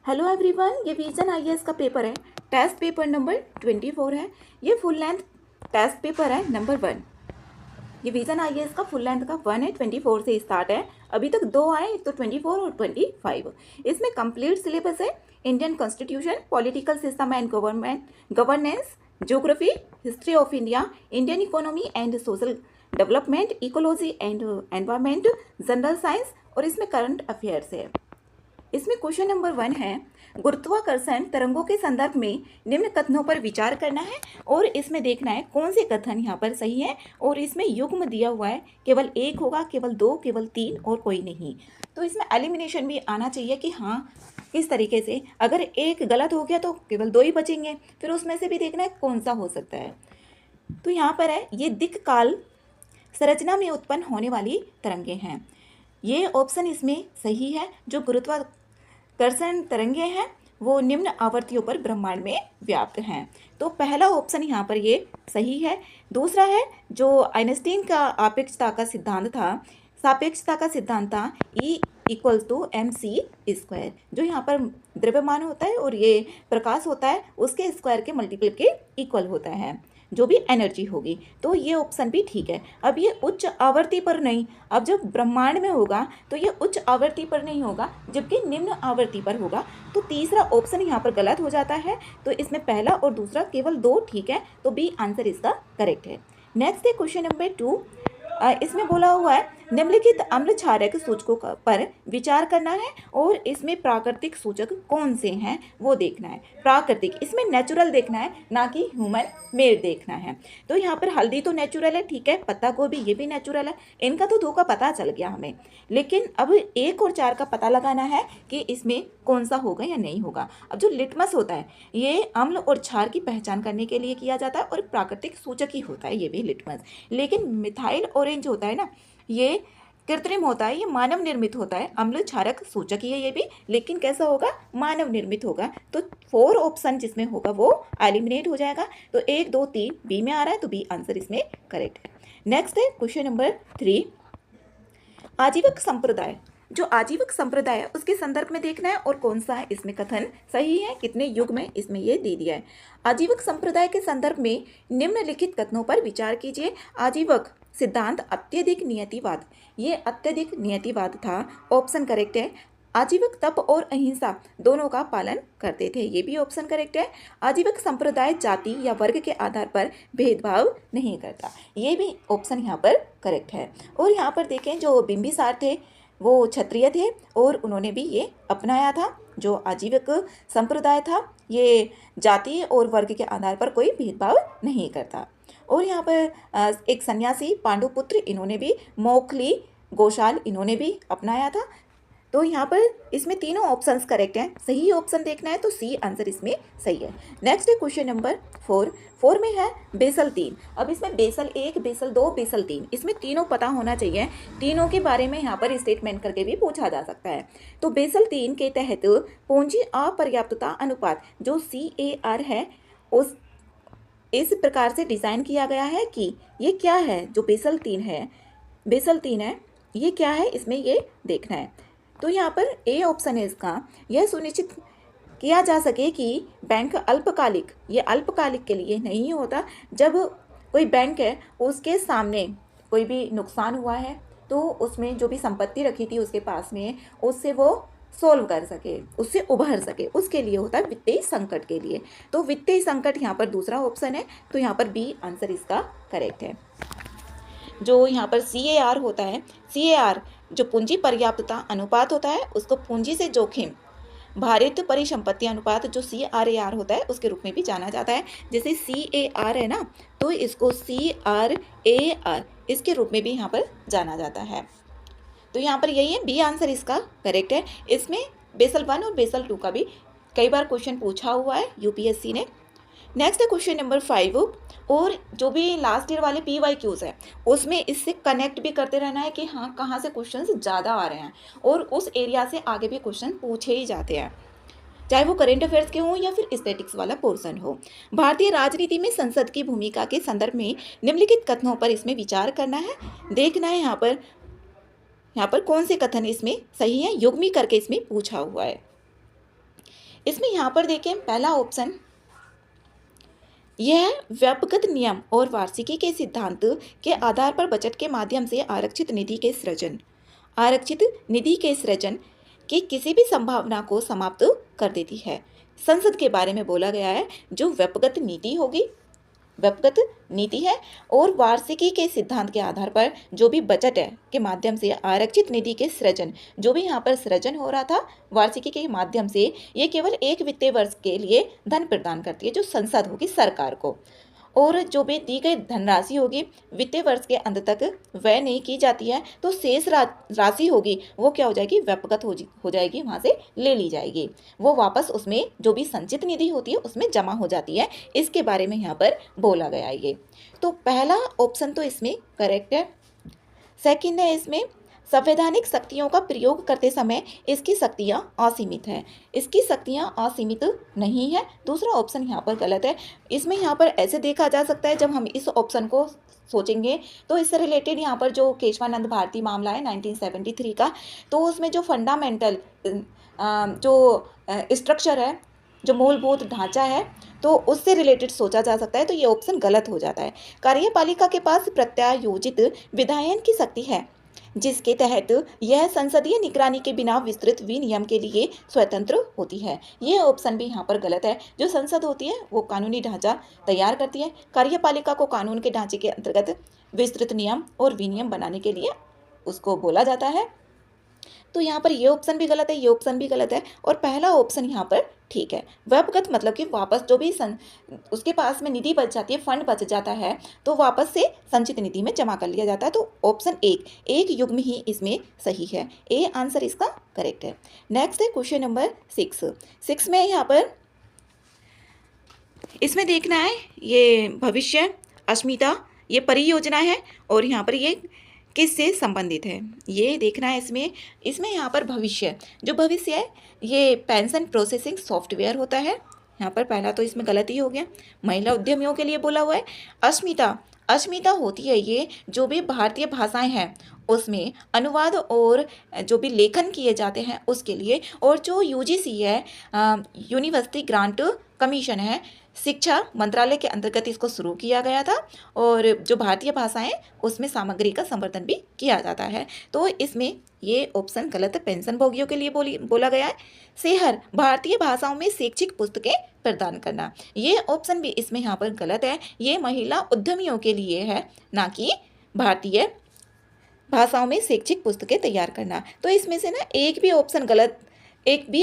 Hello everyone, ये vision IAS का paper है। टेस्ट पेपर नंबर 24 है। ये फुल लेंथ टेस्ट पेपर है नंबर 1। ये विजन आईएएस का फुल लेंथ का 1 है, 24 से स्टार्ट है। अभी तक 2 आए, एक तो 24 और 25। इसमें कंप्लीट सिलेबस है। Indian constitution, political system and governance, geography, history of India, Indian economy and social development, ecology and environment, general science और इसमें करंट अफेयर्स है। इसमें क्वेश्चन नंबर 1 है, गुरुत्वाकर्षण तरंगों के संदर्भ में निम्न कथनों पर विचार करना है और इसमें देखना है कौन से कथन यहाँ पर सही है। और इसमें युग्म दिया हुआ है, केवल 1 होगा, केवल 2, केवल 3 और कोई नहीं। तो इसमें एलिमिनेशन भी आना चाहिए कि हाँ किस तरीके से, अगर एक गलत हो गया तो केवल 2 ही बचेंगे। फिर उसमें से भी देखना है कौन सा हो सकता है। तो यहाँ पर है, ये दिक् काल संरचना में उत्पन्न होने वाली तरंगें हैं। ये ऑप्शन इसमें सही है। जो गुरुत्वाकर्षण तरंगें हैं वो निम्न आवर्तियों पर ब्रह्मांड में व्याप्त हैं। तो पहला ऑप्शन यहाँ पर ये सही है। दूसरा है, जो आइंस्टीन का सापेक्षता का सिद्धांत था, E = mc²। जो यहाँ पर द्रव्यमान होता है और ये प्रकाश होता है, उसके स्क्वायर के मल्टीपल के इक्वल होता है जो भी एनर्जी होगी। तो ये ऑप्शन भी ठीक है। अब ये उच्च आवर्ती पर नहीं, अब जब ब्रह्मांड में होगा तो ये उच्च आवर्ती पर नहीं होगा, जबकि निम्न आवर्ती पर होगा। तो तीसरा ऑप्शन यहाँ पर गलत हो जाता है। तो इसमें पहला और दूसरा केवल 2 ठीक है। तो बी आंसर इसका करेक्ट है। नेक्स्ट है क्वेश्चन नंबर 2। इसमें बोला हुआ है, निम्नलिखित अम्ल क्षारक सूचकों पर विचार करना है और इसमें प्राकृतिक सूचक कौन से हैं वो देखना है। प्राकृतिक, इसमें नेचुरल देखना है, ना कि ह्यूमन मेड देखना है। तो यहाँ पर हल्दी तो नेचुरल है, ठीक है। पत्ता गोभी ये भी नेचुरल है। इनका तो 2 का पता चल गया हमें, लेकिन अब 1 और 4 का पता लगाना है कि इसमें कौन सा होगा या नहीं होगा। अब जो लिटमस होता है, ये अम्ल और क्षार की पहचान करने के लिए किया जाता है और प्राकृतिक सूचक ही होता है ये भी लिटमस। लेकिन मिथाइल ऑरेंज होता है ना, ये कृत्रिम होता है, ये मानव निर्मित होता है। अम्ल क्षारक सूचक ही है ये भी, लेकिन कैसा होगा, मानव निर्मित होगा। तो 4 ऑप्शन जिसमें होगा वो एलिमिनेट हो जाएगा। तो 1, 2, 3 बी में आ रहा है, तो बी आंसर इसमें करेक्ट है। नेक्स्ट है क्वेश्चन नंबर 3। आजीवक संप्रदाय, जो आजीवक संप्रदाय है उसके संदर्भ में देखना है और कौन सा है इसमें कथन सही है, कितने युग में इसमें ये दे दिया है। आजीवक संप्रदाय के संदर्भ में निम्नलिखित कथनों पर विचार कीजिए। आजीवक सिद्धांत अत्यधिक नियतिवाद, ये अत्यधिक नियतिवाद था, ऑप्शन करेक्ट है। आजीवक तप और अहिंसा दोनों का पालन करते थे, ये भी ऑप्शन करेक्ट है। आजीवक संप्रदाय जाति या वर्ग के आधार पर भेदभाव नहीं करता, ये भी ऑप्शन यहाँ पर करेक्ट है। और यहाँ पर देखें, जो बिंबिसार थे वो क्षत्रिय थे और उन्होंने भी ये अपनाया था। जो आजीवक संप्रदाय था ये जाति और वर्ग के आधार पर कोई भेदभाव नहीं करता। और यहाँ पर एक सन्यासी पांडुपुत्र, इन्होंने भी मोखली गोशाल, इन्होंने भी अपनाया था। तो यहाँ पर इसमें तीनों ऑप्शंस करेक्ट हैं। सही ऑप्शन देखना है तो सी आंसर इसमें सही है। नेक्स्ट है क्वेश्चन नंबर 4 में है बेसल 3। अब इसमें बेसल 1, बेसल 2, बेसल 3, इसमें तीनों पता होना चाहिए। तीनों के बारे में यहाँ पर स्टेटमेंट करके भी पूछा जा सकता है। तो बेसल 3 के तहत पूंजी अपर्याप्तता अनुपात जो CAR है, उस इस प्रकार से डिज़ाइन किया गया है कि ये क्या है, जो बेसल 3 है ये क्या है, इसमें ये देखना है। तो यहाँ पर ए ऑप्शन है इसका, यह सुनिश्चित किया जा सके कि बैंक अल्पकालिक, ये अल्पकालिक के लिए नहीं होता। जब कोई बैंक है उसके सामने कोई भी नुकसान हुआ है तो उसमें जो भी संपत्ति रखी थी उसके पास में, उससे वो सोल्व कर सके, उससे उभर सके, उसके लिए होता है वित्तीय संकट के लिए। तो वित्तीय संकट यहाँ पर दूसरा ऑप्शन है। तो यहाँ पर बी आंसर इसका करेक्ट है। जो यहाँ पर CAR होता है, CAR जो पूंजी पर्याप्तता अनुपात होता है, उसको पूंजी से जोखिम भारित परिसंपत्ति अनुपात जो CRAR होता है उसके रूप में भी जाना जाता है। जैसे CAR है ना, तो इसको CRAR इसके रूप में भी यहाँ पर जाना जाता है। तो यहाँ पर यही है, बी आंसर इसका करेक्ट है। इसमें बेसल 1 और बेसल 2 का भी कई बार क्वेश्चन पूछा हुआ है UPSC ने। नेक्स्ट है क्वेश्चन नंबर 5। और जो भी लास्ट ईयर वाले PYQs है उसमें इससे कनेक्ट भी करते रहना है कि हाँ कहाँ से क्वेश्चंस ज़्यादा आ रहे हैं, और उस एरिया से आगे भी क्वेश्चन पूछे ही जाते हैं, चाहे वो करंट अफेयर्स के हों या फिर स्टैटिक्स वाला पोर्शन हो। भारतीय राजनीति में संसद की भूमिका के संदर्भ में निम्नलिखित कथनों पर इसमें विचार करना है, देखना है यहाँ पर कौन से कथन इसमें सही है, युग्मी करके इसमें पूछा हुआ है। इसमें यहाँ पर देखें पहला ऑप्शन, यह व्यक्तिगत नियम और वार्षिकी के सिद्धांत के आधार पर बजट के माध्यम से आरक्षित निधि के सृजन की किसी भी संभावना को समाप्त कर देती है। संसद के बारे में बोला गया है, जो व्यक्तिगत नीति है और वार्षिकी के सिद्धांत के आधार पर जो भी बजट है के माध्यम से आरक्षित निधि के सृजन, जो भी यहाँ पर सृजन हो रहा था वार्षिकी के माध्यम से, ये केवल एक वित्तीय वर्ष के लिए धन प्रदान करती है, जो संसद होगी सरकार को, और जो भी दी गई धनराशि होगी वित्तीय वर्ष के अंत तक व्यय नहीं की जाती है, तो शेष राशि होगी वो क्या हो जाएगी, व्यक्तिगत हो जाएगी, वहाँ से ले ली जाएगी, वो वापस उसमें जो भी संचित निधि होती है उसमें जमा हो जाती है। इसके बारे में यहाँ पर बोला गया है ये। तो पहला ऑप्शन तो इसमें करेक्ट है। सेकंड है, इसमें संवैधानिक शक्तियों का प्रयोग करते समय इसकी शक्तियाँ असीमित हैं, इसकी शक्तियाँ असीमित नहीं है। दूसरा ऑप्शन यहाँ पर गलत है। इसमें यहाँ पर ऐसे देखा जा सकता है, जब हम इस ऑप्शन को सोचेंगे तो इससे रिलेटेड यहाँ पर जो केशवानंद भारती मामला है 1973 का, तो उसमें जो फंडामेंटल जो स्ट्रक्चर है, जो मूलभूत ढांचा है, तो उससे रिलेटेड सोचा जा सकता है, तो ये ऑप्शन गलत हो जाता है। कार्यपालिका के पास प्रत्यायोजित विधायन की शक्ति है, जिसके तहत यह संसदीय निगरानी के बिना विस्तृत विनियम के लिए स्वतंत्र होती है। ये ऑप्शन भी यहाँ पर गलत है। जो संसद होती है वो कानूनी ढांचा तैयार करती है, कार्यपालिका को कानून के ढांचे के अंतर्गत विस्तृत नियम और विनियम बनाने के लिए उसको बोला जाता है। तो यहाँ पर ये ऑप्शन भी गलत है, ये ऑप्शन भी गलत है, और पहला ऑप्शन यहाँ पर ठीक है। व्यक्तिगत मतलब कि वापस जो भी उसके पास में निधि बच जाती है, फंड बच जाता है, तो वापस से संचित निधि में जमा कर लिया जाता है। तो ऑप्शन एक युग्म ही इसमें सही है, ए आंसर इसका करेक्ट है। नेक्स्ट है क्वेश्चन नंबर 6 में यहाँ पर इसमें देखना है, ये भविष्य अस्मिता ये परियोजना है, और यहाँ पर ये किससे संबंधित है ये देखना है। इसमें यहाँ पर जो भविष्य है ये पेंशन प्रोसेसिंग सॉफ्टवेयर होता है। यहाँ पर पहला तो इसमें गलती हो गया, महिला उद्यमियों के लिए बोला हुआ है। अस्मिता होती है ये जो भी भारतीय भाषाएं हैं उसमें अनुवाद और जो भी लेखन किए जाते हैं उसके लिए, और जो यूजीसी है यूनिवर्सिटी ग्रांट कमीशन है, शिक्षा मंत्रालय के अंतर्गत इसको शुरू किया गया था, और जो भारतीय भाषाएं उसमें सामग्री का संवर्धन भी किया जाता है। तो इसमें ये ऑप्शन गलत है, पेंशन भोगियों के लिए बोला गया है। सेहर भारतीय भाषाओं में शैक्षिक पुस्तकें प्रदान करना, ये ऑप्शन भी इसमें यहाँ पर गलत है। ये महिला उद्यमियों के लिए है, ना कि भारतीय भाषाओं में शैक्षिक पुस्तकें तैयार करना। तो इसमें से ना एक भी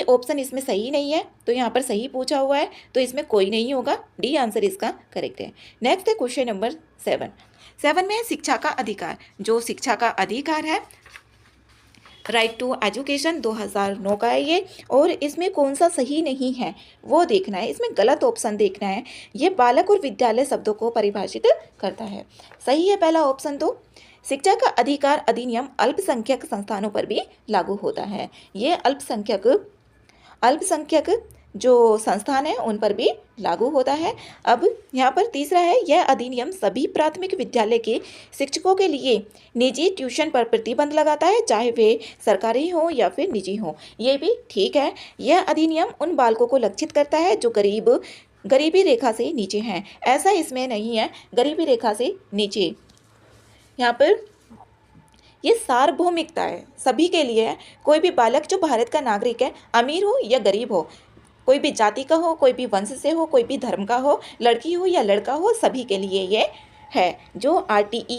ऑप्शन इसमें सही नहीं है, तो यहाँ पर सही पूछा हुआ है, तो इसमें कोई नहीं होगा, डी आंसर इसका करेक्ट है। नेक्स्ट है क्वेश्चन नंबर 7 में है शिक्षा का अधिकार। जो शिक्षा का अधिकार है राइट टू एजुकेशन 2009 का है ये, और इसमें कौन सा सही नहीं है वो देखना है। इसमें गलत ऑप्शन देखना है, ये बालक और विद्यालय शब्दों को परिभाषित करता है। सही है पहला ऑप्शन। तो शिक्षा का अधिकार अधिनियम अल्पसंख्यक संस्थानों पर भी लागू होता है। ये अल्पसंख्यक जो संस्थान है उन पर भी लागू होता है। अब यहाँ पर तीसरा है, यह अधिनियम सभी प्राथमिक विद्यालय के शिक्षकों के लिए निजी ट्यूशन पर प्रतिबंध लगाता है, चाहे वे सरकारी हो या फिर निजी हो। ये भी ठीक है। यह अधिनियम उन बालकों को लक्षित करता है जो गरीबी रेखा से नीचे हैं। ऐसा इसमें नहीं है गरीबी रेखा से नीचे, यहाँ पर ये सार्वभौमिकता है, सभी के लिए है। कोई भी बालक जो भारत का नागरिक है, अमीर हो या गरीब हो, कोई भी जाति का हो, कोई भी वंश से हो, कोई भी धर्म का हो, लड़की हो या लड़का हो, सभी के लिए ये है। जो RTE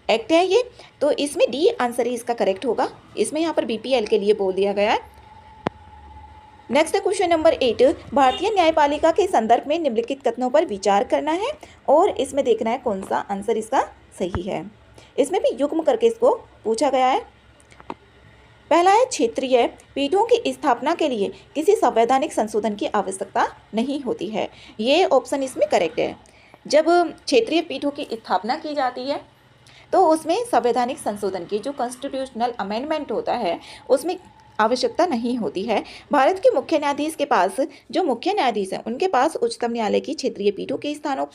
एक्ट है ये, तो इसमें डी आंसर ही इसका करेक्ट होगा। इसमें यहाँ पर BPL के लिए बोल दिया गया है। नेक्स्ट है क्वेश्चन नंबर 8, भारतीय न्यायपालिका के संदर्भ में निम्नलिखित कथनों पर विचार करना है, और इसमें देखना है कौन सा आंसर इसका सही है। इसमें भी युग्म करके इसको पूछा गया है। पहला है, क्षेत्रीय पीठों की स्थापना के लिए किसी संवैधानिक संशोधन की आवश्यकता नहीं होती है। ये ऑप्शन इसमें करेक्ट है। जब क्षेत्रीय पीठों की स्थापना की जाती है तो उसमें संवैधानिक संशोधन की जो कॉन्स्टिट्यूशनल अमेंडमेंट होता है उसमें आवश्यकता नहीं होती है। भारत के मुख्य न्यायाधीश के पास, जो मुख्य न्यायाधीश हैं उनके पास उच्चतम न्यायालय की क्षेत्रीय पीठों के स्थानों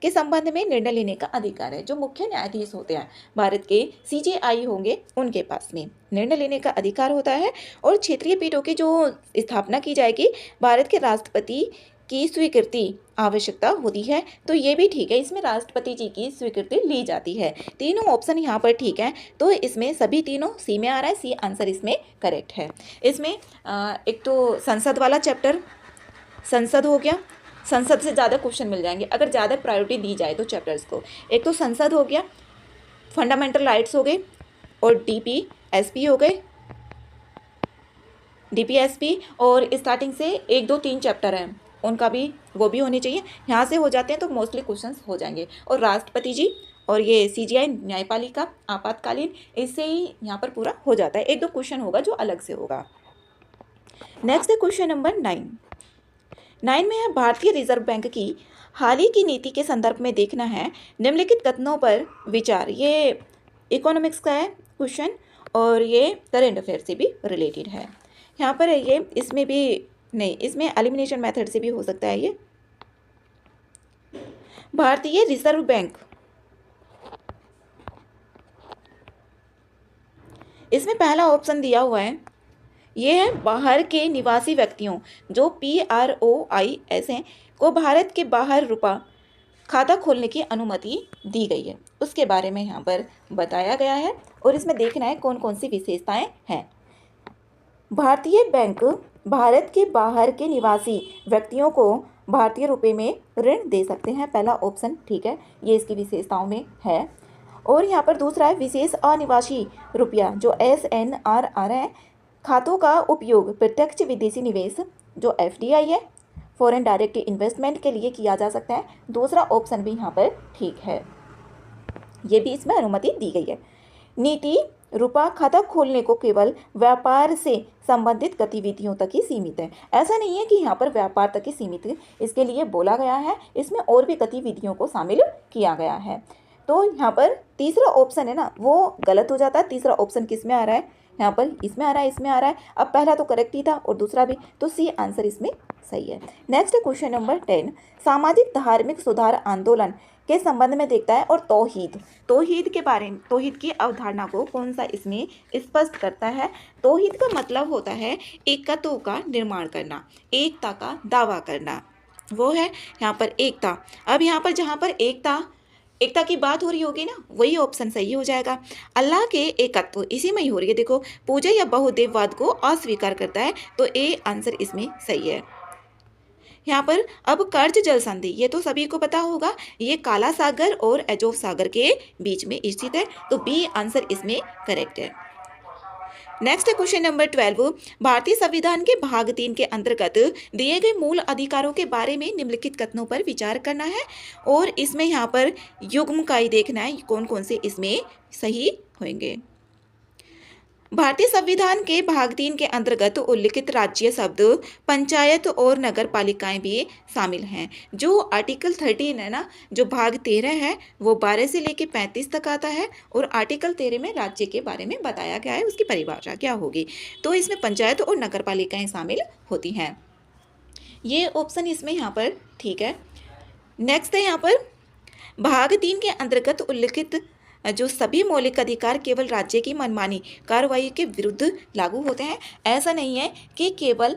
के संबंध में निर्णय लेने का अधिकार है। जो मुख्य न्यायाधीश होते हैं भारत के CJI होंगे, उनके पास में निर्णय लेने का अधिकार होता है। और क्षेत्रीय पीठों की जो स्थापना की जाएगी, भारत के राष्ट्रपति की स्वीकृति आवश्यकता होती है। तो ये भी ठीक है, इसमें राष्ट्रपति जी की स्वीकृति ली जाती है। तीनों ऑप्शन यहाँ पर ठीक है। तो इसमें सभी तीनों सी में आ रहा है, सी आंसर इसमें करेक्ट है। इसमें एक तो संसद वाला चैप्टर, संसद हो गया, संसद से ज़्यादा क्वेश्चन मिल जाएंगे अगर ज़्यादा प्रायोरिटी दी जाए तो चैप्टर्स को। एक तो संसद हो गया, फंडामेंटल राइट्स हो गए, और DPSP हो गए, DPSP, और स्टार्टिंग से 1, 2, 3 चैप्टर हैं उनका भी, वो भी होने चाहिए। यहाँ से हो जाते हैं तो मोस्टली क्वेश्चंस हो जाएंगे। और राष्ट्रपति जी और ये CJI न्यायपालिका आपातकालीन, इससे ही यहाँ पर पूरा हो जाता है। 1, 2 क्वेश्चन होगा जो अलग से होगा। नेक्स्ट है क्वेश्चन नंबर 9 में है भारतीय रिजर्व बैंक की हाल ही की नीति के संदर्भ में देखना है निम्नलिखित कथनों पर विचार। ये इकोनॉमिक्स का है क्वेश्चन और ये करंट अफेयर से भी रिलेटेड है। यहाँ पर है ये, इसमें भी नहीं, इसमें एलिमिनेशन मेथड से भी हो सकता है ये। भारतीय रिजर्व बैंक, इसमें पहला ऑप्शन दिया हुआ है, ये है बाहर के निवासी व्यक्तियों जो PROIS हैं को भारत के बाहर रुपया खाता खोलने की अनुमति दी गई है, उसके बारे में यहाँ पर बताया गया है। और इसमें देखना है कौन कौन सी विशेषताएं हैं। भारतीय बैंक भारत के बाहर के निवासी व्यक्तियों को भारतीय रुपए में ऋण दे सकते हैं, पहला ऑप्शन ठीक है, ये इसकी विशेषताओं में है। और यहाँ पर दूसरा है विशेष अनिवासी रुपया जो SNRR है, खातों का उपयोग प्रत्यक्ष विदेशी निवेश जो FDI है, फॉरेन डायरेक्ट इन्वेस्टमेंट के लिए किया जा सकता है, दूसरा ऑप्शन भी यहाँ पर ठीक है, ये भी इसमें अनुमति दी गई है। नीति रुपया खाता खोलने को केवल व्यापार से संबंधित गतिविधियों तक ही सीमित है। ऐसा नहीं है कि यहाँ पर व्यापार तक ही सीमित है, इसके लिए बोला गया है, इसमें और भी गतिविधियों को शामिल किया गया है। तो यहाँ पर तीसरा ऑप्शन है ना, वो गलत हो जाता है। तीसरा ऑप्शन किस में आ रहा है, यहाँ पर इसमें आ रहा है, इसमें आ रहा है। अब पहला तो करेक्ट ही था और दूसरा भी, तो सी आंसर इसमें सही है। नेक्स्ट क्वेश्चन नंबर 10 सामाजिक धार्मिक सुधार आंदोलन के संबंध में देखता है। और तौहीद के बारे में, तौहीद की अवधारणा को कौन सा इसमें स्पष्ट करता है। तौहीद का मतलब होता है एकत्व का निर्माण करना, एकता का दावा करना, वो है यहाँ पर एकता। अब यहाँ पर जहाँ पर एकता की बात हो रही होगी ना, वही ऑप्शन सही हो जाएगा। अल्लाह के एकत्व इसी में ही हो रही है। देखो, पूजा या बहुदेववाद को अस्वीकार करता है, तो ए आंसर इसमें सही है। यहाँ पर अब कर्ज जल संधि, ये तो सभी को पता होगा, ये काला सागर और अजोव सागर के बीच में स्थित है, तो बी आंसर इसमें करेक्ट है। नेक्स्ट है क्वेश्चन नंबर 12 भारतीय संविधान के भाग 3 के अंतर्गत दिए गए मूल अधिकारों के बारे में निम्नलिखित कथनों पर विचार करना है। और इसमें यहाँ पर युग्म का ही देखना है कौन कौन से इसमें सही होंगे। भारतीय संविधान के भाग 3 के अंतर्गत उल्लिखित राज्य शब्द पंचायत और नगर पालिकाएं भी शामिल हैं। जो आर्टिकल 13 है ना, जो भाग 13 है वो 12 से लेकर 35 तक आता है, और आर्टिकल 13 में राज्य के बारे में बताया गया है, उसकी परिभाषा क्या होगी। तो इसमें पंचायत और नगर पालिकाएं शामिल होती हैं, ये ऑप्शन इसमें यहाँ पर ठीक है। नेक्स्ट है यहाँ पर भाग 3 के अंतर्गत उल्लिखित जो सभी मौलिक अधिकार केवल राज्य की मनमानी कार्रवाई के विरुद्ध लागू होते हैं। ऐसा नहीं है कि केवल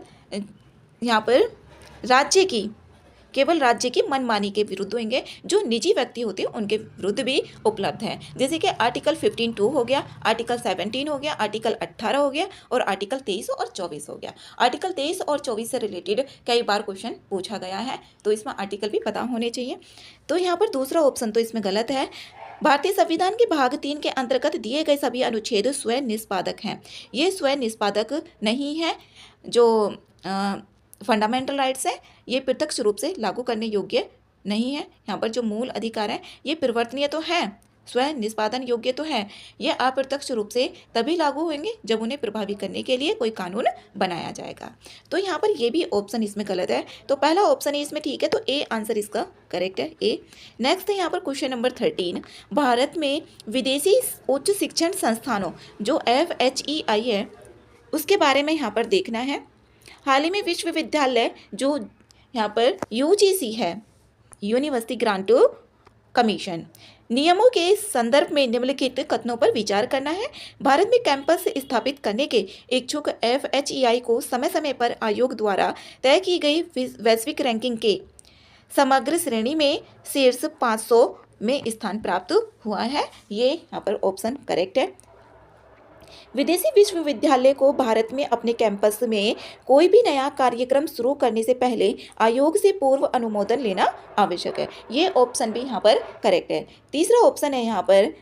यहाँ पर राज्य की मनमानी के विरुद्ध होंगे, जो निजी व्यक्ति होते हैं उनके विरुद्ध भी उपलब्ध है। जैसे कि आर्टिकल 15(2) हो गया, आर्टिकल 17 हो गया, आर्टिकल 18 हो गया, और आर्टिकल 23 और 24 हो गया। आर्टिकल 23 और 24 से रिलेटेड कई बार क्वेश्चन पूछा गया है, तो इसमें आर्टिकल भी पता होने चाहिए। तो यहाँ पर दूसरा ऑप्शन तो इसमें गलत है। भारतीय संविधान के भाग 3 के अंतर्गत दिए गए सभी अनुच्छेद स्वयं निष्पादक हैं। ये स्वयं निष्पादक नहीं है। जो फंडामेंटल राइट्स है ये प्रत्यक्ष रूप से लागू करने योग्य नहीं है। यहाँ पर जो मूल अधिकार है ये परिवर्तनीय तो है, स्वयं निष्पादन योग्य तो है, ये अप्रत्यक्ष रूप से तभी लागू होंगे जब उन्हें प्रभावी करने के लिए कोई कानून बनाया जाएगा। तो यहाँ पर ये भी ऑप्शन इसमें गलत है, तो पहला ऑप्शन ही इसमें ठीक है, तो ए आंसर इसका करेक्ट है, ए। नेक्स्ट है यहाँ पर क्वेश्चन नंबर 13 भारत में विदेशी उच्च शिक्षण संस्थानों जो FHEI है उसके बारे में यहाँ पर देखना है। हाल ही में विश्वविद्यालय जो यहाँ पर यूजीसी है, यूनिवर्सिटी ग्रांट कमीशन, नियमों के संदर्भ में निम्नलिखित कथनों पर विचार करना है। भारत में कैंपस स्थापित करने के इच्छुक FHEI को समय समय पर आयोग द्वारा तय की गई वैश्विक रैंकिंग के समग्र श्रेणी में शीर्ष 500 में स्थान प्राप्त हुआ है। ये यहाँ पर ऑप्शन करेक्ट है। विदेशी विश्वविद्यालय को भारत में अपने कैंपस में कोई भी नया कार्यक्रम शुरू करने से पहले आयोग से पूर्व अनुमोदन लेना आवश्यक है। ये ऑप्शन भी यहाँ पर करेक्ट है। तीसरा ऑप्शन है यहाँ पर,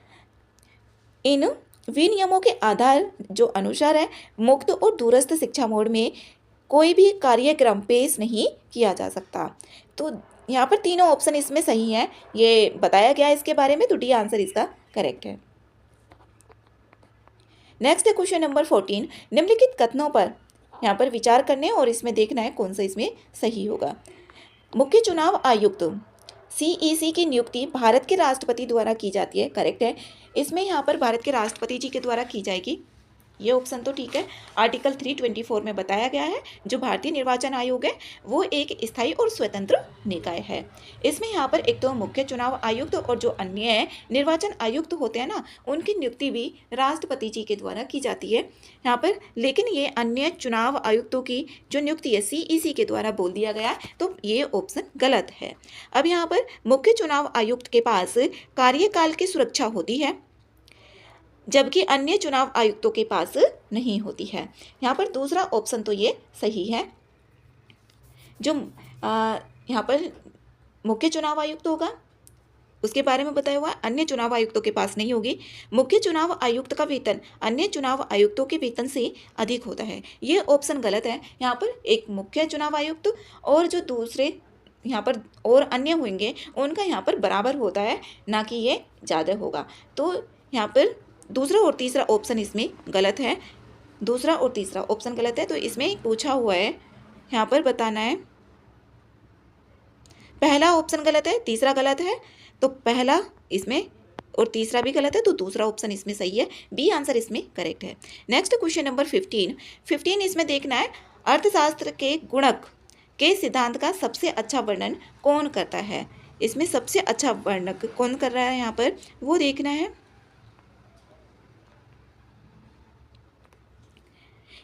इन विनियमों के आधार जो अनुसार है मुक्त और दूरस्थ शिक्षा मोड में कोई भी कार्यक्रम पेश नहीं किया जा सकता। तो यहाँ पर तीनों ऑप्शन इसमें सही है, ये बताया गया है इसके बारे में, तो डी आंसर इसका करेक्ट है। नेक्स्ट है क्वेश्चन नंबर 14। निम्नलिखित कथनों पर यहाँ पर विचार करने और इसमें देखना है कौन सा इसमें सही होगा। मुख्य चुनाव आयुक्त CEC की नियुक्ति भारत के राष्ट्रपति द्वारा की जाती है, करेक्ट है। इसमें यहाँ पर भारत के राष्ट्रपति जी के द्वारा की जाएगी, ये ऑप्शन तो ठीक है। आर्टिकल 324 में बताया गया है जो भारतीय निर्वाचन आयोग है वो एक स्थायी और स्वतंत्र निकाय है। इसमें यहाँ पर एक तो मुख्य चुनाव आयुक्त और जो अन्य निर्वाचन आयुक्त होते हैं ना, उनकी नियुक्ति भी राष्ट्रपति जी के द्वारा की जाती है यहाँ पर। लेकिन ये अन्य चुनाव आयुक्तों की जो नियुक्ति है CEC के द्वारा बोल दिया गया, तो ये ऑप्शन गलत है। अब यहाँ पर मुख्य चुनाव आयुक्त के पास कार्यकाल की सुरक्षा होती है जबकि अन्य चुनाव आयुक्तों के पास नहीं होती है। यहाँ पर दूसरा ऑप्शन तो ये सही है। जो यहाँ पर मुख्य चुनाव आयुक्त होगा उसके बारे में बताया हुआ है, अन्य चुनाव आयुक्तों के पास नहीं होगी। मुख्य चुनाव आयुक्त का वेतन अन्य चुनाव आयुक्तों के वेतन से अधिक होता है, ये ऑप्शन गलत है। यहाँ पर एक मुख्य चुनाव आयुक्त और जो दूसरे यहाँ पर और अन्य होंगे उनका यहाँ पर बराबर होता है, ना कि ये ज़्यादा होगा। तो यहाँ पर दूसरा और तीसरा ऑप्शन इसमें गलत है, दूसरा और तीसरा ऑप्शन गलत है। तो इसमें पूछा हुआ है यहाँ पर बताना है, पहला ऑप्शन गलत है, तीसरा गलत है, तो पहला इसमें और तीसरा भी गलत है, तो दूसरा ऑप्शन इसमें सही है, बी आंसर इसमें करेक्ट है। नेक्स्ट क्वेश्चन नंबर 15 इसमें देखना है, अर्थशास्त्र के गुणक के सिद्धांत का सबसे अच्छा वर्णन कौन करता है। इसमें सबसे अच्छा वर्णन कौन कर रहा है यहाँ पर वो देखना है।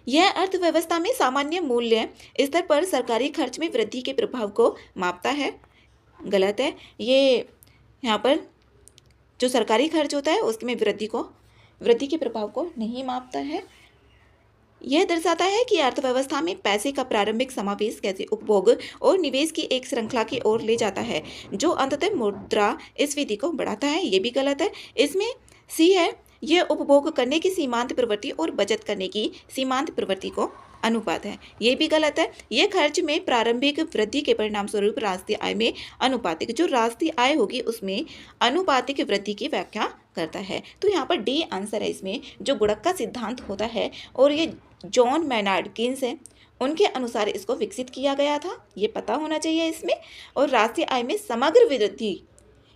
यह अर्थव्यवस्था में सामान्य मूल्य स्तर पर सरकारी खर्च में वृद्धि के प्रभाव को मापता है, गलत है। ये यहाँ पर जो सरकारी खर्च होता है उसमें वृद्धि के प्रभाव को नहीं मापता है। यह दर्शाता है कि अर्थव्यवस्था में पैसे का प्रारंभिक समावेश कैसे उपभोग और निवेश की एक श्रृंखला की ओर ले जाता है जो अंततः मुद्रास्फीति को बढ़ाता है, ये भी गलत है। इसमें सी है, यह उपभोग करने की सीमांत प्रवृत्ति और बचत करने की सीमांत प्रवृत्ति को अनुपात है, ये भी गलत है। यह खर्च में प्रारंभिक वृद्धि के परिणाम स्वरूप राष्ट्रीय आय में अनुपातिक जो राष्ट्रीय आय होगी उसमें अनुपातिक वृद्धि की व्याख्या करता है। तो यहाँ पर डी आंसर है इसमें, जो गुणक का सिद्धांत होता है और ये जॉन मैनार्ड केन्स है उनके अनुसार इसको विकसित किया गया था, ये पता होना चाहिए इसमें। और राष्ट्रीय आय में समग्र वृद्धि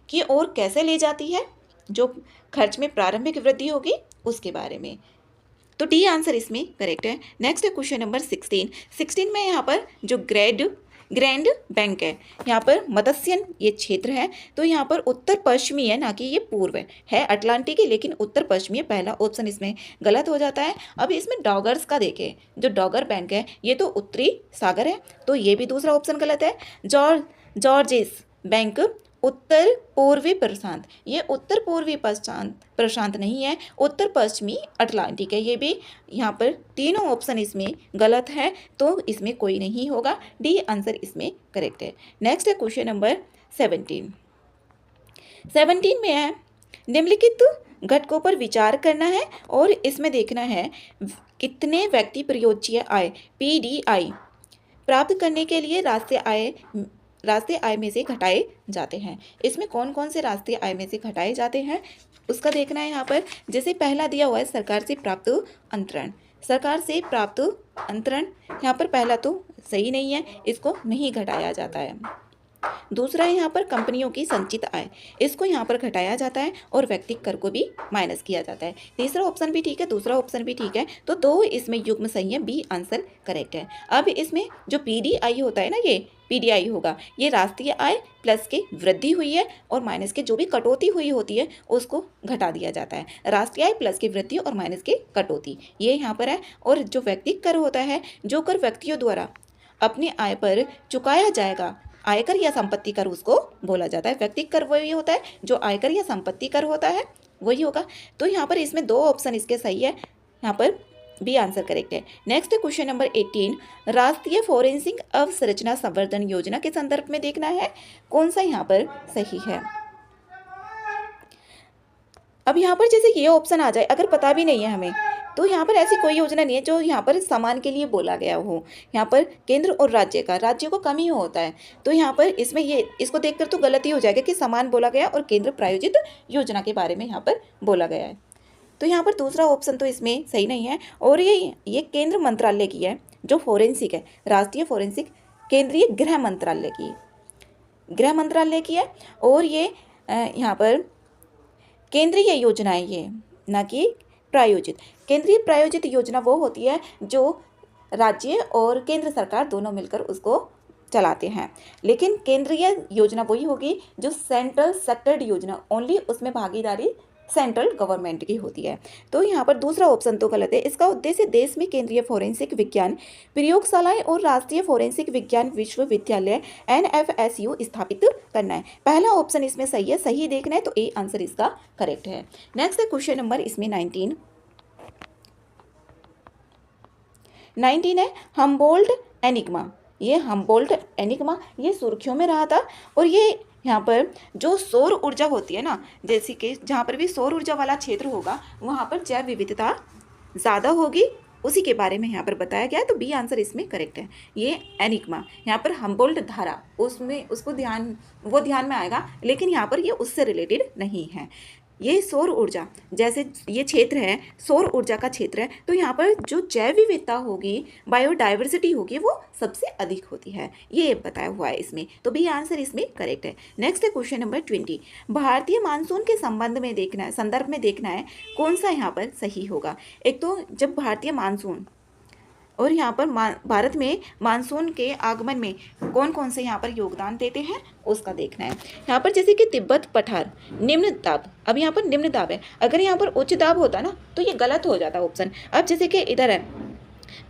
की ओर कैसे ले जाती है, जो खर्च में प्रारंभिक वृद्धि होगी उसके बारे में, तो डी आंसर इसमें करेक्ट है। नेक्स्ट है क्वेश्चन नंबर 16 में यहाँ पर जो ग्रैंड बैंक है, यहाँ पर मत्स्यन ये क्षेत्र है, तो यहाँ पर उत्तर पश्चिमी है ना कि ये पूर्व है अटलांटिक की, लेकिन उत्तर पश्चिमी है, पहला ऑप्शन इसमें गलत हो जाता है। अब इसमें डॉगर्स का देखें, जो डॉगर बैंक है ये तो उत्तरी सागर है, तो ये भी दूसरा ऑप्शन गलत है। जॉर्जेस बैंक उत्तर पूर्वी प्रशांत, ये उत्तर पूर्वी प्रशांत नहीं है, उत्तर पश्चिमी अटलांटिक है, ये भी यहाँ पर तीनों ऑप्शन इसमें गलत है, तो इसमें कोई नहीं होगा, डी आंसर इसमें करेक्ट है। नेक्स्ट है क्वेश्चन नंबर 17 में है, निम्नलिखित घटकों पर विचार करना है और इसमें देखना है कितने व्यक्ति प्रयोज्य आय PDI प्राप्त करने के लिए राष्ट्रीय आय में से घटाए जाते हैं। इसमें कौन कौन से राष्ट्रीय आय में से घटाए जाते हैं उसका देखना है यहाँ पर। जैसे पहला दिया हुआ है सरकार से प्राप्त अंतरण, यहाँ पर पहला तो सही नहीं है, इसको नहीं घटाया जाता है। दूसरा है यहाँ पर कंपनियों की संचित आय, इसको यहाँ पर घटाया जाता है और व्यक्तिगत कर को भी माइनस किया जाता है। तीसरा ऑप्शन भी ठीक है, दूसरा ऑप्शन भी ठीक है, तो दो इसमें युग्म सही है, बी आंसर करेक्ट है। अब इसमें जो पीडीआई होता है ना, ये पीडीआई होगा, ये राष्ट्रीय आय प्लस के वृद्धि हुई है और माइनस के जो भी कटौती हुई होती है उसको घटा दिया जाता है। राष्ट्रीय आय प्लस की वृद्धि और माइनस के कटौती, ये यहाँ पर है। और जो व्यक्तिगत कर होता है, जो कर व्यक्तियों द्वारा अपनी आय पर चुकाया जाएगा, आयकर या संपत्ति कर उसको बोला जाता है। व्यक्तिगत कर वही होता है जो आयकर या संपत्ति कर होता है, वही होगा। तो यहाँ पर इसमें दो ऑप्शन इसके सही है, यहाँ पर बी आंसर करेक्ट है। नेक्स्ट क्वेश्चन नंबर 18, राष्ट्रीय फोरेंसिक अवसंरचना संवर्धन योजना के संदर्भ में देखना है कौन सा यहाँ पर सही है। अब यहाँ पर जैसे ये ऑप्शन आ जाए, अगर पता भी नहीं है हमें, तो यहाँ पर ऐसी कोई योजना नहीं है जो यहाँ पर समान के लिए बोला गया हो। यहाँ पर केंद्र और राज्य को कम ही होता है, तो यहाँ पर इसमें ये इसको देखकर तो गलत ही हो जाएगा कि समान बोला गया और केंद्र प्रायोजित योजना के बारे में यहाँ पर बोला गया है। तो यहाँ पर दूसरा ऑप्शन तो इसमें सही नहीं है। और ये केंद्र मंत्रालय की है जो फोरेंसिक है, राष्ट्रीय फोरेंसिक केंद्रीय गृह मंत्रालय की है। और ये यहाँ पर केंद्रीय योजनाएं, ये ना कि प्रायोजित। केंद्रीय प्रायोजित योजना वो होती है जो राज्य और केंद्र सरकार दोनों मिलकर उसको चलाते हैं, लेकिन केंद्रीय योजना वही होगी जो सेंट्रल सेक्टर्ड योजना, ओनली उसमें भागीदारी सेंट्रल गवर्नमेंट की होती है। तो यहाँ पर दूसरा ऑप्शन तो गलत है। इसका उद्देश्य देश में केंद्रीय फोरेंसिक विज्ञान प्रयोगशालाएं और राष्ट्रीय फोरेंसिक विज्ञान विश्वविद्यालय NFSU स्थापित करना है। पहला ऑप्शन इसमें सही है, सही देखना है तो ए आंसर इसका करेक्ट है। नेक्स्ट है क्वेश्चन नंबर इसमें 19 है हम्बोल्ट एनिग्मा। ये हम्बोल्ट एनिग्मा ये सुर्खियों में रहा था। और ये यहाँ पर जो सौर ऊर्जा होती है ना, जैसे कि जहाँ पर भी सौर ऊर्जा वाला क्षेत्र होगा वहाँ पर जैव विविधता ज़्यादा होगी, उसी के बारे में यहाँ पर बताया गया है। तो बी आंसर इसमें करेक्ट है। ये एनिग्मा, यहाँ पर हम्बोल्ट धारा उसमें उसको ध्यान में आएगा, लेकिन यहाँ पर ये उससे रिलेटेड नहीं है। ये सौर ऊर्जा, जैसे ये क्षेत्र है सौर ऊर्जा का क्षेत्र है, तो यहाँ पर जो जैव विविधता होगी, बायोडाइवर्सिटी होगी, वो सबसे अधिक होती है, ये बताया हुआ है इसमें। तो बी आंसर इसमें करेक्ट है। नेक्स्ट है क्वेश्चन नंबर 20, भारतीय मानसून के संदर्भ में देखना है कौन सा यहाँ पर सही होगा। एक तो जब भारतीय मानसून और यहाँ पर भारत में मानसून के आगमन में कौन कौन से यहाँ पर योगदान देते हैं उसका देखना है। यहाँ पर जैसे कि तिब्बत पठार निम्न दाब, अब यहाँ पर निम्न दाब है, अगर यहाँ पर उच्च दाब होता ना तो ये गलत हो जाता ऑप्शन। अब जैसे कि इधर है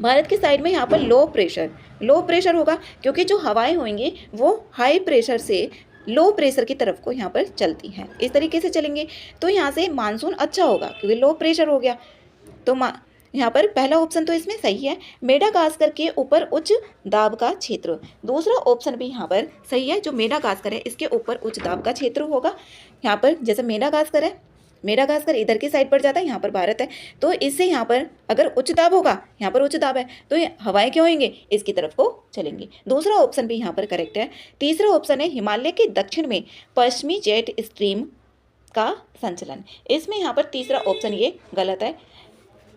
भारत के साइड में यहाँ पर लो प्रेशर होगा, क्योंकि जो हवाएं होंगी वो हाई प्रेशर से लो प्रेशर की तरफ को यहाँ पर चलती हैं, इस तरीके से चलेंगे तो यहाँ से मानसून अच्छा होगा क्योंकि लो प्रेशर हो गया। तो यहाँ पर पहला ऑप्शन तो इसमें सही है, मेडागास्कर के ऊपर उच्च दाब का क्षेत्र। दूसरा ऑप्शन भी यहाँ पर सही है, जो मेडागास्कर है इसके ऊपर उच्च दाब का क्षेत्र होगा। यहाँ पर जैसे मेडागास्कर है, मेडागास्कर इधर की साइड पर जाता है, यहाँ पर भारत है, तो इससे यहाँ पर अगर उच्च दाब होगा, यहाँ पर उच्च दाब है तो ये हवाएं क्यों होंगे, इसकी तरफ को चलेंगे। दूसरा ऑप्शन भी यहाँ पर करेक्ट है। तीसरा ऑप्शन है हिमालय के दक्षिण में पश्चिमी जेट स्ट्रीम का संचलन। इसमें यहाँ पर तीसरा ऑप्शन ये गलत है।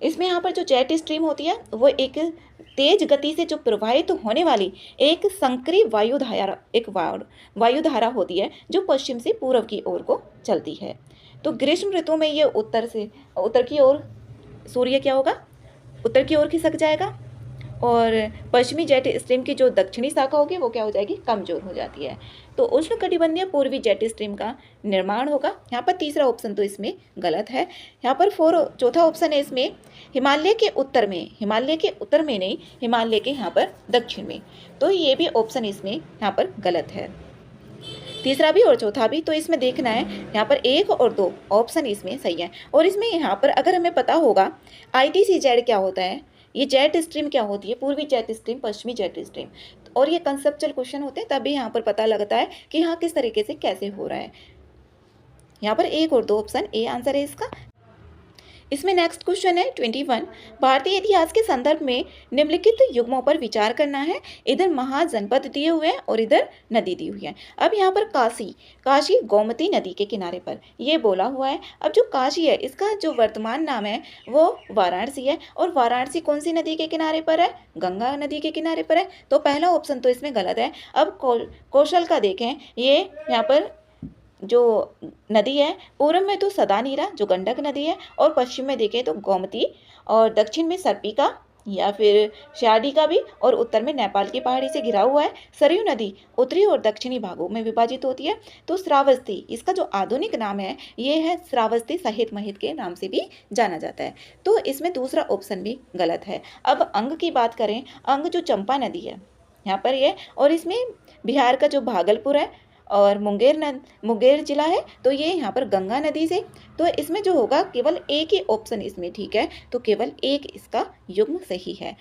इसमें यहाँ पर जो जेट स्ट्रीम होती है वो एक तेज गति से जो प्रवाहित होने वाली एक संकरी वायुधारा होती है जो पश्चिम से पूर्व की ओर को चलती है। तो ग्रीष्म ऋतु में ये उत्तर की ओर सूर्य क्या होगा, उत्तर की ओर खिसक जाएगा, और पश्चिमी जेट स्ट्रीम की जो दक्षिणी शाखा होगी वो क्या हो जाएगी, कमजोर हो जाती है। तो उष्णकटिबंधीय पूर्वी जेट स्ट्रीम का निर्माण होगा। यहाँ पर तीसरा ऑप्शन तो इसमें गलत है। यहाँ पर चौथा ऑप्शन है इसमें हिमालय के उत्तर में नहीं, हिमालय के यहाँ पर दक्षिण में, तो ये भी ऑप्शन इसमें यहाँ पर गलत है। तीसरा भी और चौथा भी, तो इसमें देखना है यहाँ पर 1 और 2 ऑप्शन इसमें सही है। और इसमें यहाँ पर अगर हमें पता होगा ITCZ क्या होता है, ये जेट स्ट्रीम क्या होती है, पूर्वी जेट स्ट्रीम, पश्चिमी जेट स्ट्रीम, और ये कंसेप्चुअल क्वेश्चन होते हैं, तभी यहाँ पर पता लगता है कि यहाँ किस तरीके से कैसे हो रहा है। यहाँ पर 1 और 2 ऑप्शन ए आंसर है इसका। इसमें नेक्स्ट क्वेश्चन है 21। भारतीय इतिहास के संदर्भ में निम्नलिखित युग्मों पर विचार करना है। इधर महाजनपद दिए हुए हैं और इधर नदी दी हुई है। अब यहाँ पर काशी गोमती नदी के किनारे पर ये बोला हुआ है। अब जो काशी है इसका जो वर्तमान नाम है वो वाराणसी है, और वाराणसी कौन सी नदी के किनारे पर है? गंगा नदी के किनारे पर है। तो पहला ऑप्शन तो इसमें गलत है। अब कौशल का देखें, ये यहाँ पर जो नदी है पूर्व में तो सदानीरा जो गंडक नदी है, और पश्चिम में देखें तो गोमती, और दक्षिण में सर्पिका या फिर शारदी का भी, और उत्तर में नेपाल की पहाड़ी से घिरा हुआ है। सरयू नदी उत्तरी और दक्षिणी भागों में विभाजित होती है। तो श्रावस्ती इसका जो आधुनिक नाम है ये है श्रावस्ती सहित महित के नाम से भी जाना जाता है। तो इसमें दूसरा ऑप्शन भी गलत है। अब अंग की बात करें, अंग जो चंपा नदी है यहाँ पर ये, और इसमें बिहार का जो भागलपुर है और मुंगेर जिला है, तो ये यहाँ पर गंगा नदी से। तो इसमें जो होगा केवल एक ही ऑप्शन इसमें ठीक है, तो केवल एक इसका युग्म सही है।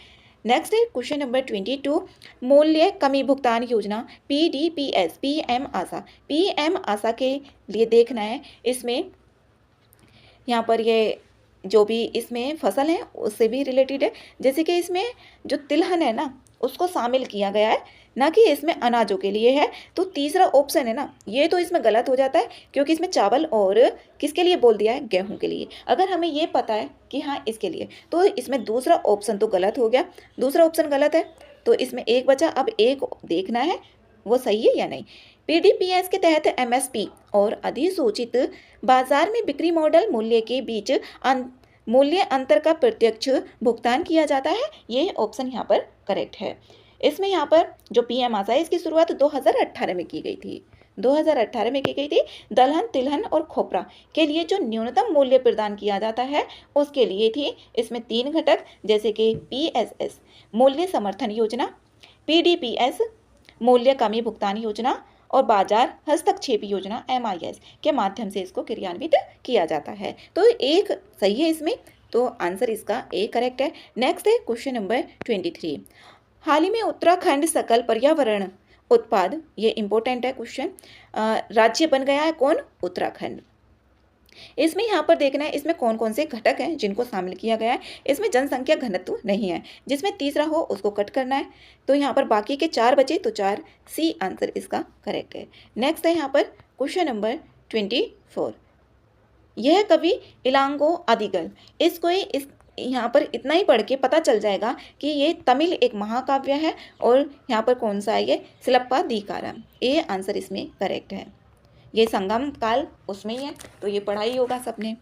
नेक्स्ट है क्वेश्चन नंबर 22। मूल्य कमी भुगतान योजना PDPS पीएम आशा के लिए देखना है। इसमें यहाँ पर ये जो भी इसमें फसल है उससे भी रिलेटेड है, जैसे कि इसमें जो तिलहन है ना उसको शामिल किया गया है, ना कि इसमें अनाजों के लिए है। तो तीसरा ऑप्शन है ना ये तो इसमें गलत हो जाता है, क्योंकि इसमें चावल और किसके लिए बोल दिया है? गेहूं के लिए। अगर हमें ये पता है कि हाँ इसके लिए, तो इसमें दूसरा ऑप्शन तो गलत हो गया, दूसरा ऑप्शन गलत है। तो इसमें एक बचा, अब एक देखना है वो सही है या नहीं। PDPS के तहत MSP और अधिसूचित बाजार में बिक्री मॉडल मूल्य के बीच मूल्य अंतर का प्रत्यक्ष भुगतान किया जाता है। ये ऑप्शन यहाँ पर करेक्ट है। इसमें यहाँ पर जो पीएम आशा है इसकी शुरुआत 2018 में की गई थी। 2018 में की गई थी। दलहन, तिलहन और खोपरा के लिए जो न्यूनतम मूल्य प्रदान किया जाता है उसके लिए थी। इसमें 3 घटक जैसे कि PSS मूल्य समर्थन योजना, PDPS मूल्य कमी भुगतान योजना, और बाजार हस्तक्षेप योजना MIS के माध्यम से इसको क्रियान्वित किया जाता है। तो एक सही है इसमें, तो आंसर इसका ए करेक्ट है। नेक्स्ट है क्वेश्चन नंबर 23। हाल ही में उत्तराखंड सकल पर्यावरण उत्पाद, ये इंपॉर्टेंट है क्वेश्चन, राज्य बन गया है कौन? उत्तराखंड। इसमें यहाँ पर देखना है इसमें कौन कौन से घटक हैं जिनको शामिल किया गया है। इसमें जनसंख्या घनत्व नहीं है, जिसमें तीसरा हो उसको कट करना है। तो यहाँ पर बाकी के 4 बचे, तो 4 सी आंसर इसका करेक्ट है। नेक्स्ट है यहाँ पर क्वेश्चन नंबर 24। यह कवि इलांगो अदिगल, इसको इस यहाँ पर इतना ही पढ़ के पता चल जाएगा कि ये तमिल एक महाकाव्य है, और यहाँ पर कौन सा है? ये सिलप्पाधिकारम। ए आंसर इसमें करेक्ट है। ये संगम काल उसमें ही है, तो ये पढ़ा ही होगा सबने।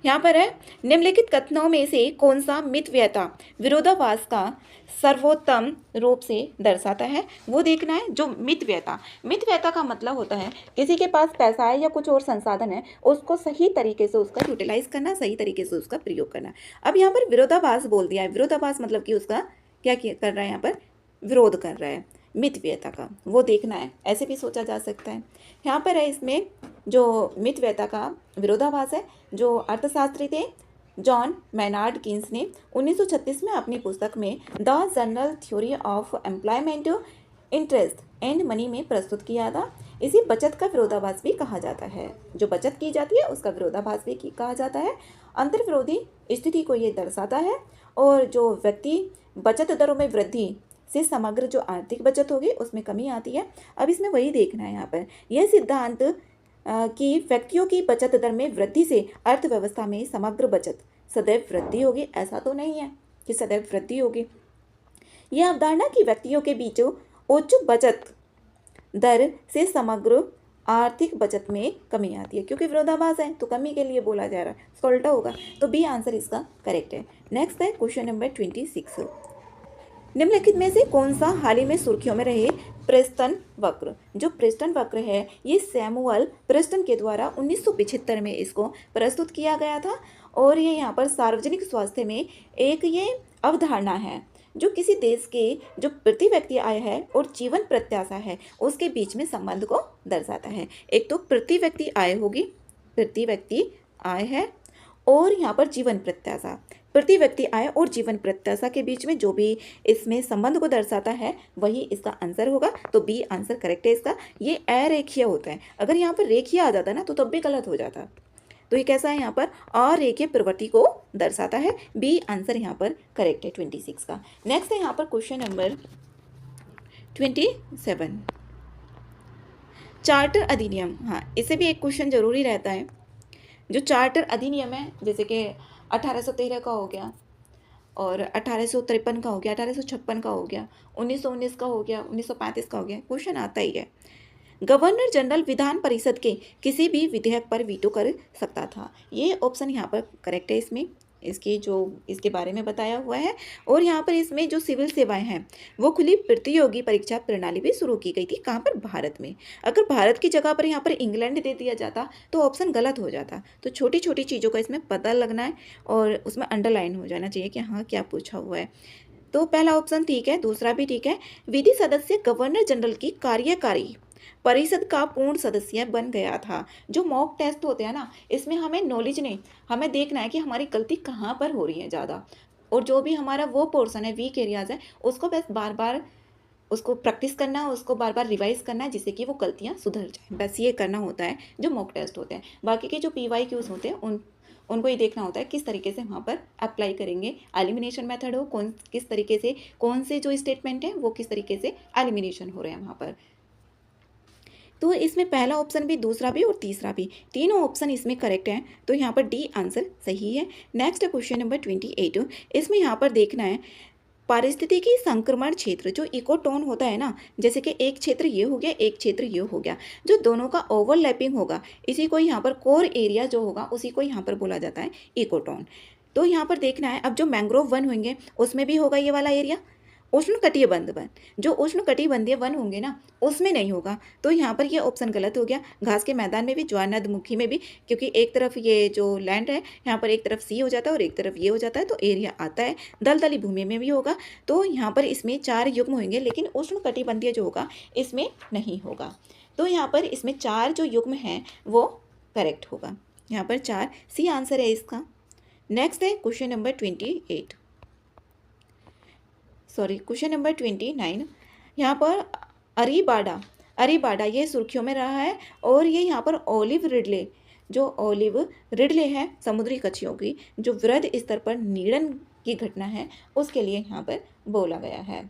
यहाँ पर है निम्नलिखित कथनों में से कौन सा मितव्ययता विरोधाभास का सर्वोत्तम रूप से दर्शाता है, वो देखना है। जो मितव्ययता का मतलब होता है किसी के पास पैसा है या कुछ और संसाधन है, उसको सही तरीके से उसका यूटिलाइज करना, सही तरीके से उसका प्रयोग करना। अब यहाँ पर विरोधाभास बोल दिया है। विरोधाभास मतलब कि उसका क्या कर रहा है? यहाँ पर विरोध कर रहा है मितव्ययता का, वो देखना है। ऐसे भी सोचा जा सकता है। यहाँ पर है इसमें जो मितव्ययता का विरोधाभास है, जो अर्थशास्त्री थे जॉन मैनार्ड कीन्स ने 1936 में अपनी पुस्तक में the general theory of employment, interest and money में प्रस्तुत किया था। इसी बचत का विरोधाभास भी कहा जाता है। जो बचत की जाती है उसका विरोधाभास भी कहा जाता है। अंतर विरोधी स्थिति को ये दर्शाता है। और जो व्यक्ति बचत दरों में वृद्धि से समग्र जो आर्थिक बचत होगी उसमें कमी आती है। अब इसमें वही देखना है। यहाँ पर यह सिद्धांत कि व्यक्तियों की बचत दर में वृद्धि से अर्थव्यवस्था में समग्र बचत सदैव वृद्धि होगी, ऐसा तो नहीं है कि सदैव वृद्धि होगी। यह अवधारणा कि व्यक्तियों के बीच उच्च बचत दर से समग्र आर्थिक बचत में कमी आती है, क्योंकि विरोधाभास है तो कमी के लिए बोला जा रहा है, इसका उल्टा होगा। तो बी आंसर इसका करेक्ट है। नेक्स्ट है क्वेश्चन नंबर 26। निम्नलिखित में से कौन सा हाल ही में सुर्खियों में रहे प्रेस्टन वक्र? जो प्रेस्टन वक्र है ये सैमुअल प्रेस्टन के द्वारा 1975 में इसको प्रस्तुत किया गया था। और ये यहाँ पर सार्वजनिक स्वास्थ्य में एक ये अवधारणा है जो किसी देश के जो प्रति व्यक्ति आय है और जीवन प्रत्याशा है उसके बीच में संबंध को दर्शाता है। एक तो प्रति व्यक्ति आय होगी, प्रति व्यक्ति आय है, और यहाँ पर जीवन प्रत्याशा, प्रति व्यक्ति आय और जीवन प्रत्याशा के बीच में जो भी इसमें संबंध को दर्शाता है वही इसका आंसर होगा। तो बी आंसर करेक्ट है इसका। ये अरेखीय होता है, अगर यहाँ पर रेखीय आ जाता ना तो तब भी गलत हो जाता। तो ये कैसा है यहाँ पर अरेखीय प्रवृत्ति को दर्शाता है। बी आंसर यहाँ पर करेक्ट है 26 का। नेक्स्ट है यहाँ पर क्वेश्चन नंबर 27, चार्टर अधिनियम। हाँ, इससे भी एक क्वेश्चन जरूरी रहता है। जो चार्टर अधिनियम है, जैसे कि 1813 का हो गया और 1853 का हो गया, 1856 का हो गया, 1919 का हो गया, 1935 का हो गया, क्वेश्चन आता ही है। गवर्नर जनरल विधान परिषद के किसी भी विधेयक पर वीटो कर सकता था। ये ऑप्शन यहाँ पर करेक्ट है। इसमें इसके बारे में बताया हुआ है। और यहाँ पर इसमें जो सिविल सेवाएं हैं वो खुली प्रतियोगी परीक्षा प्रणाली भी शुरू की गई थी। कहाँ पर? भारत में। अगर भारत की जगह पर यहाँ पर इंग्लैंड दे दिया जाता तो ऑप्शन गलत हो जाता। तो छोटी छोटी चीज़ों का इसमें पता लगना है और उसमें अंडरलाइन हो जाना चाहिए कि हाँ क्या पूछा हुआ है। तो पहला ऑप्शन ठीक है, दूसरा भी ठीक है। विधि सदस्य गवर्नर जनरल की कार्यकारी परिषद का पूर्ण सदस्य बन गया था। जो मॉक टेस्ट होते हैं ना, इसमें हमें नॉलेज नहीं, हमें देखना है कि हमारी गलती कहाँ पर हो रही है ज़्यादा, और जो भी हमारा वो पोर्शन है, वीक एरियाज है, उसको बस बार बार उसको प्रैक्टिस करना है, उसको बार बार रिवाइज करना है, जिससे कि वो गलतियाँ सुधर जाए। बस ये करना होता है जो मॉक टेस्ट होते हैं। बाकी के जो PYQs होते हैं उनको ये देखना होता है किस तरीके से वहाँ पर अप्लाई करेंगे। एलिमिनेशन मेथड हो, किस तरीके से कौन से जो स्टेटमेंट है वो किस तरीके से एलिमिनेशन हो रहे हैं वहाँ पर। तो इसमें पहला ऑप्शन भी, दूसरा भी और तीसरा भी, तीनों ऑप्शन इसमें करेक्ट हैं। तो यहाँ पर डी आंसर सही है। Next question number 28। इसमें यहाँ पर देखना है पारिस्थितिकी संक्रमण क्षेत्र, जो इकोटोन होता है ना, जैसे कि एक क्षेत्र ये हो गया, एक क्षेत्र ये हो गया, जो दोनों का ओवरलैपिंग होगा, इसी को यहाँ पर कोर एरिया जो होगा उसी को यहाँ पर बोला जाता है इकोटोन। तो यहाँ पर देखना है, अब जो मैंग्रोव वन होंगे उसमें भी होगा ये वाला एरिया। उष्णकटिबंध वन, जो उष्णकटिबंधीय वन होंगे ना उसमें नहीं होगा। तो यहाँ पर ये ऑप्शन गलत हो गया। घास के मैदान में भी, ज्वारनदमुखी में भी, क्योंकि एक तरफ ये जो लैंड है यहाँ पर एक तरफ सी हो जाता है और एक तरफ ये हो जाता है, तो एरिया आता है। दलदली भूमि में भी होगा। तो यहाँ पर इसमें 4 युग्म होंगे, लेकिन उष्णकटिबंधीय जो होगा इसमें नहीं होगा। तो यहाँ पर इसमें 4 जो युग्म हैं वो करेक्ट होगा। यहाँ पर 4 सी आंसर है इसका। नेक्स्ट है क्वेश्चन नंबर 29। यहाँ पर अरीबाडा ये सुर्खियों में रहा है। और ये यहाँ पर ओलिव रिडले है समुद्री कछुओं की जो वृहद स्तर पर नीड़न की घटना है, उसके लिए यहाँ पर बोला गया है।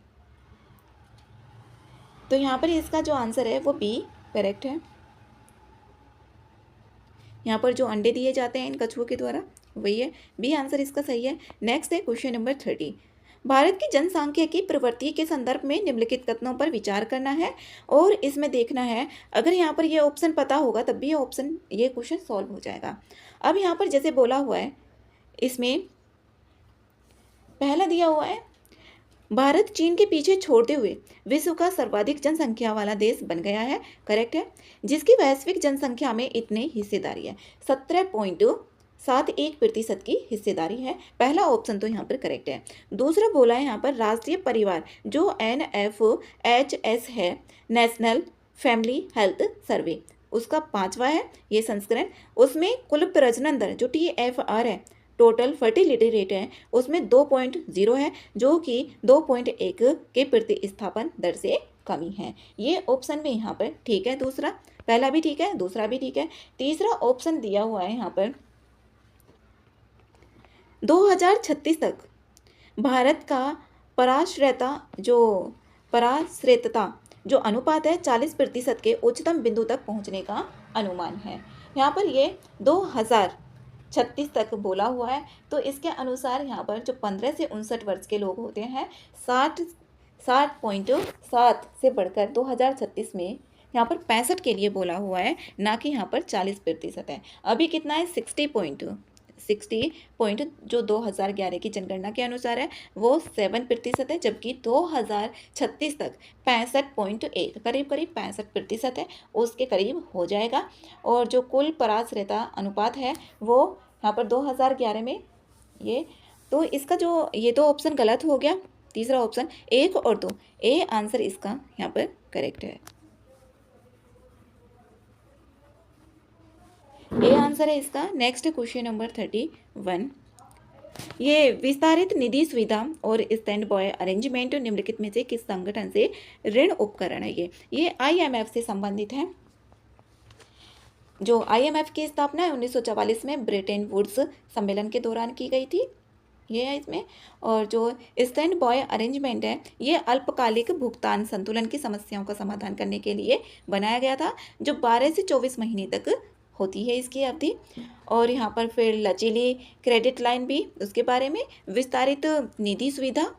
तो यहाँ पर इसका जो आंसर है वो बी करेक्ट है। यहाँ पर जो अंडे दिए जाते हैं इन कछुओं के द्वारा वही है, बी आंसर इसका सही है। नेक्स्ट है क्वेश्चन नंबर 30। भारत की जनसांख्यिकी प्रवृत्ति के संदर्भ में निम्नलिखित कथनों पर विचार करना है। और इसमें देखना है, अगर यहाँ पर ये ऑप्शन पता होगा तब भी ये क्वेश्चन सॉल्व हो जाएगा। अब यहाँ पर जैसे बोला हुआ है, इसमें पहला दिया हुआ है, भारत चीन के पीछे छोड़ते हुए विश्व का सर्वाधिक जनसंख्या वाला देश बन गया है। करेक्ट है। जिसकी वैश्विक जनसंख्या में इतनी हिस्सेदारी है, 17.71% की हिस्सेदारी है। पहला ऑप्शन तो यहाँ पर करेक्ट है। दूसरा बोला है यहाँ पर राष्ट्रीय परिवार जो NFHS है, नेशनल फैमिली हेल्थ सर्वे, उसका 5वां है ये संस्करण। उसमें कुल प्रजनन दर जो TFR है, टोटल फर्टिलिटी रेट है, उसमें 2.0 है, जो कि 2.1 के प्रतिस्थापन दर से कमी है। ये ऑप्शन भी यहाँ पर ठीक है। दूसरा, पहला भी ठीक है, दूसरा भी ठीक है। तीसरा ऑप्शन दिया हुआ है यहाँ पर 2036 तक भारत का पराश्रयता जो अनुपात है 40% के उच्चतम बिंदु तक पहुंचने का अनुमान है। यहाँ पर ये 2036 तक बोला हुआ है। तो इसके अनुसार यहाँ पर जो 15 से 59 वर्ष के लोग होते हैं, 60.7 से बढ़कर 2036 में यहाँ पर 65 के लिए बोला हुआ है, ना कि यहाँ पर 40% है। अभी कितना है 60 पॉइंट जो 2011 की जनगणना के अनुसार है वो 7% है, जबकि 2036 तक 65.1 करीब 65% है, उसके करीब हो जाएगा। और जो कुल पराश्रयता अनुपात है वो यहाँ पर 2011 में ये, तो इसका जो ये 2 ऑप्शन गलत हो गया। तीसरा ऑप्शन 1 और 2, ए आंसर इसका यहाँ पर करेक्ट है। ए आंसर है इसका। Next question number 31। ये विस्तारित निधि सुविधा और स्टैंड बाय अरेंजमेंट निम्नलिखित में से किस संगठन से ऋण उपकरण है? ये IMF से संबंधित है। जो IMF की स्थापना है 1944 में ब्रेटन वुड्स सम्मेलन के दौरान की गई थी, ये है इसमें। और जो स्टैंड बाय अरेंजमेंट है, ये अल्पकालिक भुगतान संतुलन की समस्याओं का समाधान करने के लिए बनाया गया था, जो 12 से 24 महीने तक होती है इसकी अवधि। और यहाँ पर फिर लचीली क्रेडिट लाइन भी, उसके बारे में विस्तारित निधि सुविधा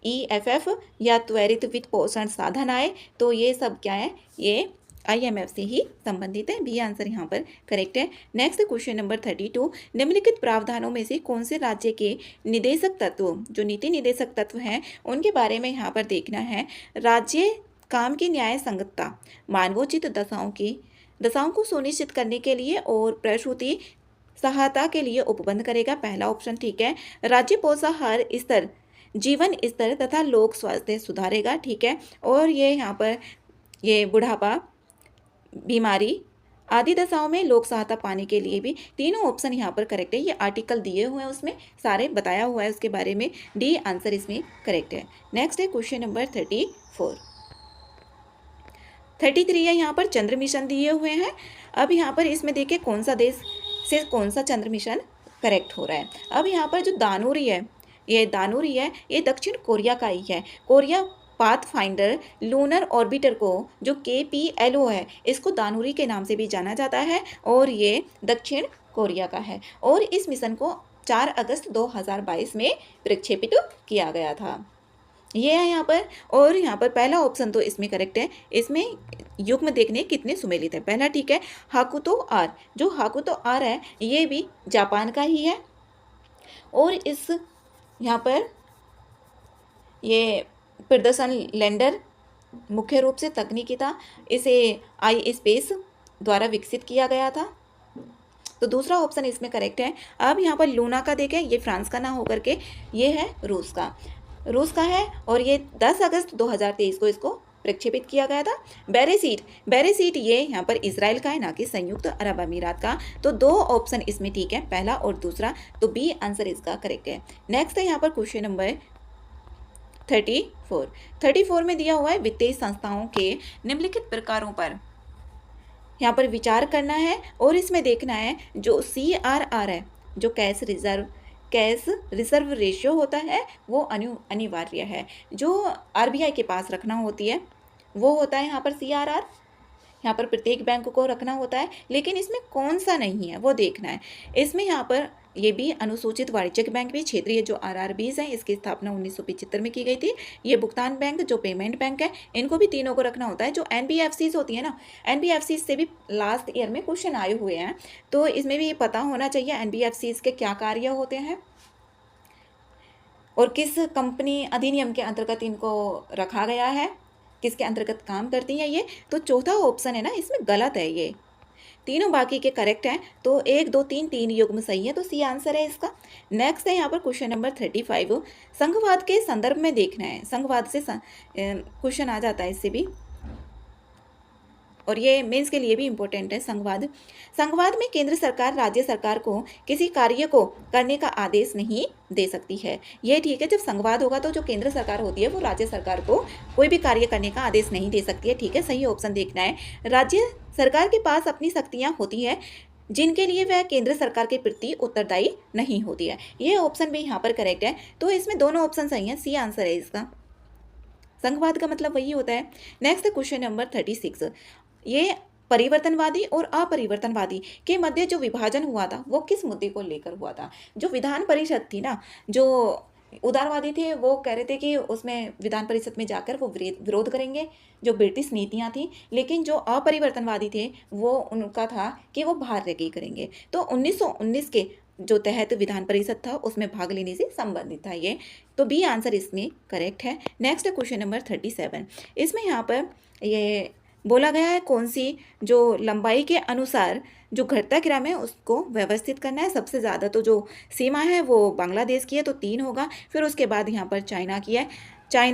EFF या त्वरित वित्त पोषण साधन आए, तो ये सब क्या है, ये IMF से ही संबंधित है। बी आंसर यहाँ पर करेक्ट है। नेक्स्ट क्वेश्चन नंबर 32, निम्नलिखित प्रावधानों में से कौन से राज्य के निदेशक तत्व, जो नीति निदेशक तत्व हैं, उनके बारे में यहाँ पर देखना है। राज्य काम की न्याय संगतता, मानवोचित दशाओं को सुनिश्चित करने के लिए और प्रसूति सहायता के लिए उपबंध करेगा, पहला ऑप्शन ठीक है। राज्य पोषाहार स्तर, जीवन स्तर तथा लोक स्वास्थ्य सुधारेगा, ठीक है। और ये यहाँ पर ये बुढ़ापा, बीमारी आदि दशाओं में लोक सहायता पाने के लिए भी, तीनों ऑप्शन यहाँ पर करेक्ट है। ये आर्टिकल दिए हुए हैं, उसमें सारे बताया हुआ है उसके बारे में, डी आंसर इसमें करेक्ट है। नेक्स्ट है क्वेश्चन नंबर 34। 33 है, यहाँ पर चंद्र मिशन दिए हुए हैं। अब यहाँ पर इसमें देखिए कौन सा देश से कौन सा चंद्र मिशन करेक्ट हो रहा है। अब यहाँ पर जो दानूरी है, ये दक्षिण कोरिया का ही है। कोरिया पाथफाइंडर लूनर ऑर्बिटर को, जो KPLO है, इसको दानूरी के नाम से भी जाना जाता है और ये दक्षिण कोरिया का है। और इस मिशन को 4 अगस्त 2022 में प्रक्षेपित किया गया था, ये है यहाँ पर। और यहाँ पर पहला ऑप्शन तो इसमें करेक्ट है। इसमें युग्म देखने कितने सुमेलित है, पहला ठीक है। हाकुतो R, जो हाकुतो R है, ये भी जापान का ही है। और इस यहाँ पर ये प्रदर्शन लैंडर मुख्य रूप से तकनीकी था, इसे iSpace द्वारा विकसित किया गया था, तो दूसरा ऑप्शन इसमें करेक्ट है। अब यहाँ पर लूना का देखें, ये फ्रांस का ना होकर के ये है रूस का है। और ये 10 अगस्त 2023 को इसको प्रक्षेपित किया गया था। बेरेसीट ये यहाँ पर इजराइल का है, ना कि संयुक्त अरब अमीरात का। तो 2 ऑप्शन इसमें ठीक है, पहला और दूसरा, तो बी आंसर इसका करेक्ट है। नेक्स्ट है यहाँ पर क्वेश्चन नंबर 34 में दिया हुआ है, वित्तीय संस्थाओं के निम्नलिखित प्रकारों पर यहाँ पर विचार करना है। और इसमें देखना है जो CRR है, जो कैश रिजर्व रेशियो होता है, वो अनिवार्य है। जो RBI के पास रखना होती है वो होता है यहाँ पर CRR, यहाँ पर प्रत्येक बैंक को रखना होता है, लेकिन इसमें कौन सा नहीं है वो देखना है। इसमें यहाँ पर ये भी अनुसूचित वाणिज्यिक बैंक भी, क्षेत्रीय जो RRBs हैं, इसकी स्थापना 1975 में की गई थी। ये भुगतान बैंक, जो पेमेंट बैंक है, इनको भी तीनों को रखना होता है। जो NBFCs होती है ना, NBFCs से भी लास्ट ईयर में क्वेश्चन आए हुए हैं, तो इसमें भी ये पता होना चाहिए NBFCs के क्या कार्य होते हैं और किस कंपनी अधिनियम के अंतर्गत इनको रखा गया है, किसके अंतर्गत काम करती हैं ये। तो चौथा ऑप्शन है ना, इसमें गलत है, ये तीनों बाकी के करेक्ट हैं। तो 1 2 3 युग्म सही है, तो सी आंसर है इसका। नेक्स्ट है यहाँ पर क्वेश्चन नंबर 35, संघवाद के संदर्भ में देखना है। संघवाद से क्वेश्चन आ जाता है इससे भी, और ये मेंस के लिए भी इम्पोर्टेंट है। संघवाद में केंद्र सरकार राज्य सरकार को किसी कार्य को करने का आदेश नहीं दे सकती है, ये ठीक है। जब संघवाद होगा तो जो केंद्र सरकार होती है वो राज्य सरकार को कोई भी कार्य करने का आदेश नहीं दे सकती है, ठीक है। सही ऑप्शन देखना है। राज्य सरकार के पास अपनी शक्तियाँ होती हैं जिनके लिए वह केंद्र सरकार के प्रति उत्तरदायी नहीं होती है, ये ऑप्शन भी यहाँ पर करेक्ट है। तो इसमें दोनों ऑप्शन सही हैं, सी आंसर है इसका। संघवाद का मतलब वही होता है। नेक्स्ट क्वेश्चन नंबर 36, ये परिवर्तनवादी और अपरिवर्तनवादी के मध्य जो विभाजन हुआ था वो किस मुद्दे को लेकर हुआ था। जो विधान परिषद थी ना, जो उदारवादी थे वो कह रहे थे कि उसमें विधान परिषद में जाकर वो विरोध करेंगे जो ब्रिटिश नीतियां थी, लेकिन जो अपरिवर्तनवादी थे वो उनका था कि वो बाहर रह के करेंगे। तो 1919 के जो तहत विधान परिषद था उसमें भाग लेने से संबंधित था ये, तो बी आंसर इसमें करेक्ट है। नेक्स्ट क्वेश्चन नंबर 37, इसमें यहाँ पर ये बोला गया है कौन सी जो लंबाई के अनुसार जो घटता क्रम है उसको व्यवस्थित करना है। सबसे ज़्यादा तो जो सीमा है वो बांग्लादेश की है, तो 3 होगा। फिर उसके बाद यहाँ पर चाइना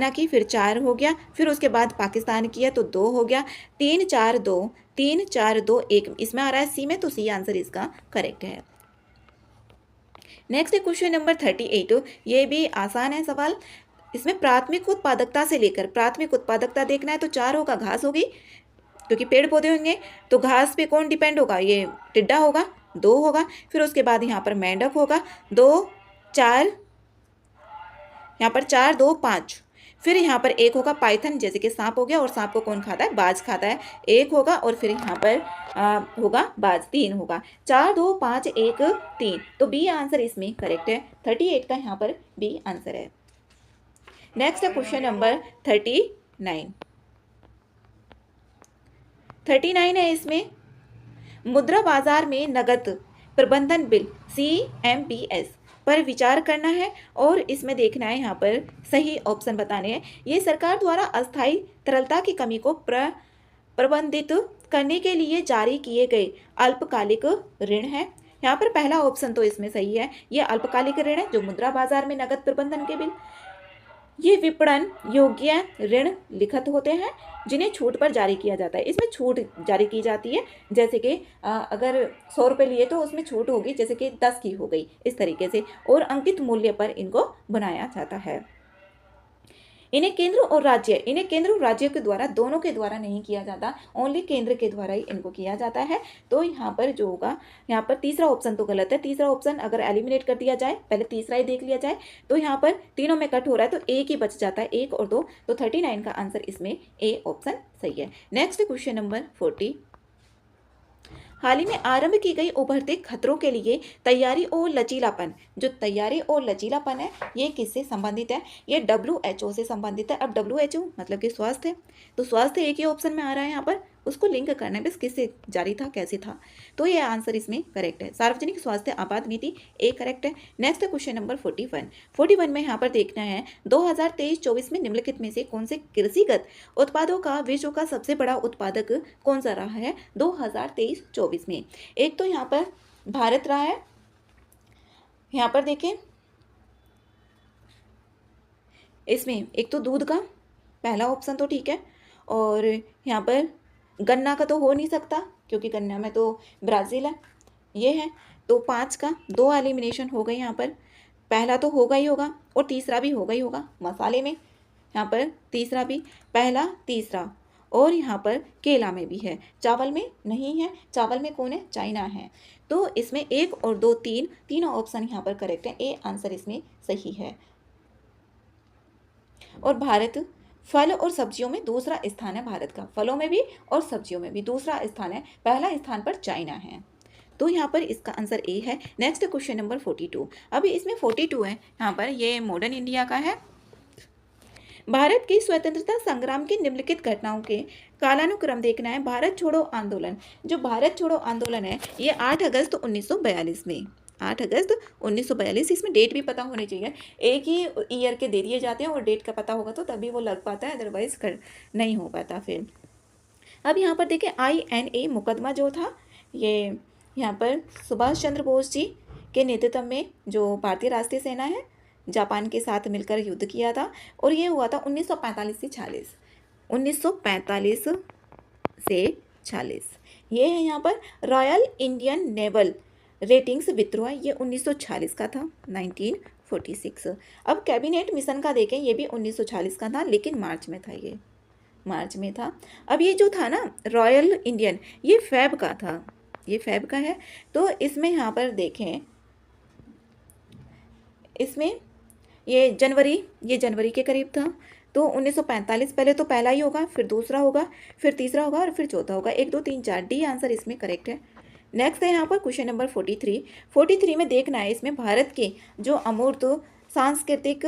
की फिर 4 हो गया। फिर उसके बाद पाकिस्तान की है तो 2 हो गया। 3 4 2 1 इसमें आ रहा है सी में, तो सी आंसर इसका करेक्ट है। नेक्स्ट क्वेश्चन नंबर 38, ये भी आसान है सवाल। इसमें प्राथमिक उत्पादकता से लेकर, प्राथमिक उत्पादकता देखना है तो 4 होगा, घास होगी, क्योंकि पेड़ पौधे होंगे तो घास पे कौन डिपेंड होगा, ये टिड्डा होगा, 2 होगा। फिर उसके बाद यहाँ पर मेंढक होगा, 2 4, यहाँ पर 4 2 5। फिर यहाँ पर 1 होगा पाइथन, जैसे कि सांप हो गया, और सांप को कौन खाता है, बाज खाता है, 1 होगा। और फिर यहाँ पर होगा बाज, 3 होगा। 4 2 5 1 3, तो बी आंसर इसमें करेक्ट है। 38 का यहाँ पर बी आंसर है। नेक्स्ट है क्वेश्चन नंबर 39। 39 है इसमें, मुद्रा बाजार में नकद प्रबंधन बिल CMBS पर विचार करना है और इसमें देखना है यहाँ पर सही ऑप्शन बताने हैं। ये सरकार द्वारा अस्थायी तरलता की कमी को प्रबंधित करने के लिए जारी किए गए अल्पकालिक ऋण है। यहाँ पर पहला ऑप्शन तो इसमें सही है, ये अल्पकालिक ऋण है जो मुद्रा बाजार में नकद प्रबंधन के बिल। ये विपणन योग्य ऋण लिखित होते हैं जिन्हें छूट पर जारी किया जाता है। इसमें छूट जारी की जाती है, जैसे कि अगर 100 रुपये लिए तो उसमें छूट होगी, जैसे कि 10 की हो गई, इस तरीके से, और अंकित मूल्य पर इनको बनाया जाता है। इन्हें केंद्र और राज्य के द्वारा, दोनों के द्वारा नहीं किया जाता, ओनली केंद्र के द्वारा ही इनको किया जाता है। तो यहाँ पर जो होगा, यहाँ पर तीसरा ऑप्शन तो गलत है। तीसरा ऑप्शन अगर एलिमिनेट कर दिया जाए, पहले तीसरा ही देख लिया जाए, तो यहाँ पर तीनों में कट हो रहा है तो एक ही बच जाता है, 1 और 2। तो 39 का आंसर इसमें ए ऑप्शन सही है। Next question number 40। हाल ही में आरंभ की गई उभरते खतरों के लिए तैयारी और लचीलापन, जो तैयारी और लचीलापन है ये किससे संबंधित है, ये WHO से संबंधित है। अब WHO मतलब कि स्वास्थ्य है, तो स्वास्थ्य एक ही ऑप्शन में आ रहा है, यहाँ पर उसको लिंक करना है बस, किससे जारी था, कैसे था, तो ये आंसर इसमें करेक्ट है। सार्वजनिक स्वास्थ्य आपात नीति एक करेक्ट है। नेक्स्ट क्वेश्चन नंबर 41 में यहाँ पर देखना है 2023-24 में निम्नलिखित में से कौन से कृषिगत उत्पादों का विश्व का सबसे बड़ा उत्पादक कौन सा रहा है 2023-24 में। एक तो यहाँ पर भारत रहा है, यहाँ पर देखें इसमें एक तो दूध का पहला ऑप्शन तो ठीक है, और यहाँ पर गन्ना का तो हो नहीं सकता क्योंकि गन्ना में तो ब्राज़ील है, ये है। तो 5 का 2 एलिमिनेशन हो गए, यहाँ पर पहला तो होगा ही होगा और तीसरा भी होगा ही होगा। मसाले में यहाँ पर तीसरा भी, पहला तीसरा, और यहाँ पर केला में भी है, चावल में नहीं है। चावल में कौन है, चाइना है। तो इसमें 1 और 2 3 तीनों ऑप्शन यहाँ पर करेक्ट है, ए आंसर इसमें सही है। और भारत फल और सब्जियों में दूसरा स्थान है भारत का, फलों में भी और सब्जियों में भी दूसरा स्थान है, पहला स्थान पर चाइना है। तो यहाँ पर इसका आंसर ए है। Next question number 42। अभी इसमें 42 है, यहाँ पर ये मॉडर्न इंडिया का है। भारत की स्वतंत्रता संग्राम की निम्नलिखित घटनाओं के कालानुक्रम देखना है। भारत छोड़ो आंदोलन, जो भारत छोड़ो आंदोलन है ये 8 अगस्त 1942 में, 8 अगस्त 1942, इसमें डेट भी पता होनी चाहिए। एक ही ईयर के दे दिए जाते हैं और डेट का पता होगा तो तभी वो लग पाता है, अदरवाइज नहीं हो पाता फिर। अब यहाँ पर देखिए INA मुकदमा जो था, ये यहाँ पर सुभाष चंद्र बोस जी के नेतृत्व में जो भारतीय राष्ट्रीय सेना है जापान के साथ मिलकर युद्ध किया था, और ये हुआ था 1945 से 46, 1945 से 46। ये है यहाँ पर रॉयल इंडियन नेवल रेटिंग्स विद्रोह, ये 1946 का था, 1946। अब कैबिनेट मिशन का देखें, ये भी 1946 का था, लेकिन मार्च में था, ये मार्च में था। अब ये जो था ना रॉयल इंडियन, ये फेब का था, ये फेब का है। तो इसमें यहाँ पर देखें, इसमें ये जनवरी के करीब था। तो 1945 पहले तो पहला ही होगा, फिर दूसरा होगा, फिर तीसरा होगा और फिर चौथा होगा। 1 2 3 4 डी आंसर इसमें करेक्ट है। नेक्स्ट है यहाँ पर क्वेश्चन नंबर 43 में देखना है इसमें भारत के जो अमूर्त सांस्कृतिक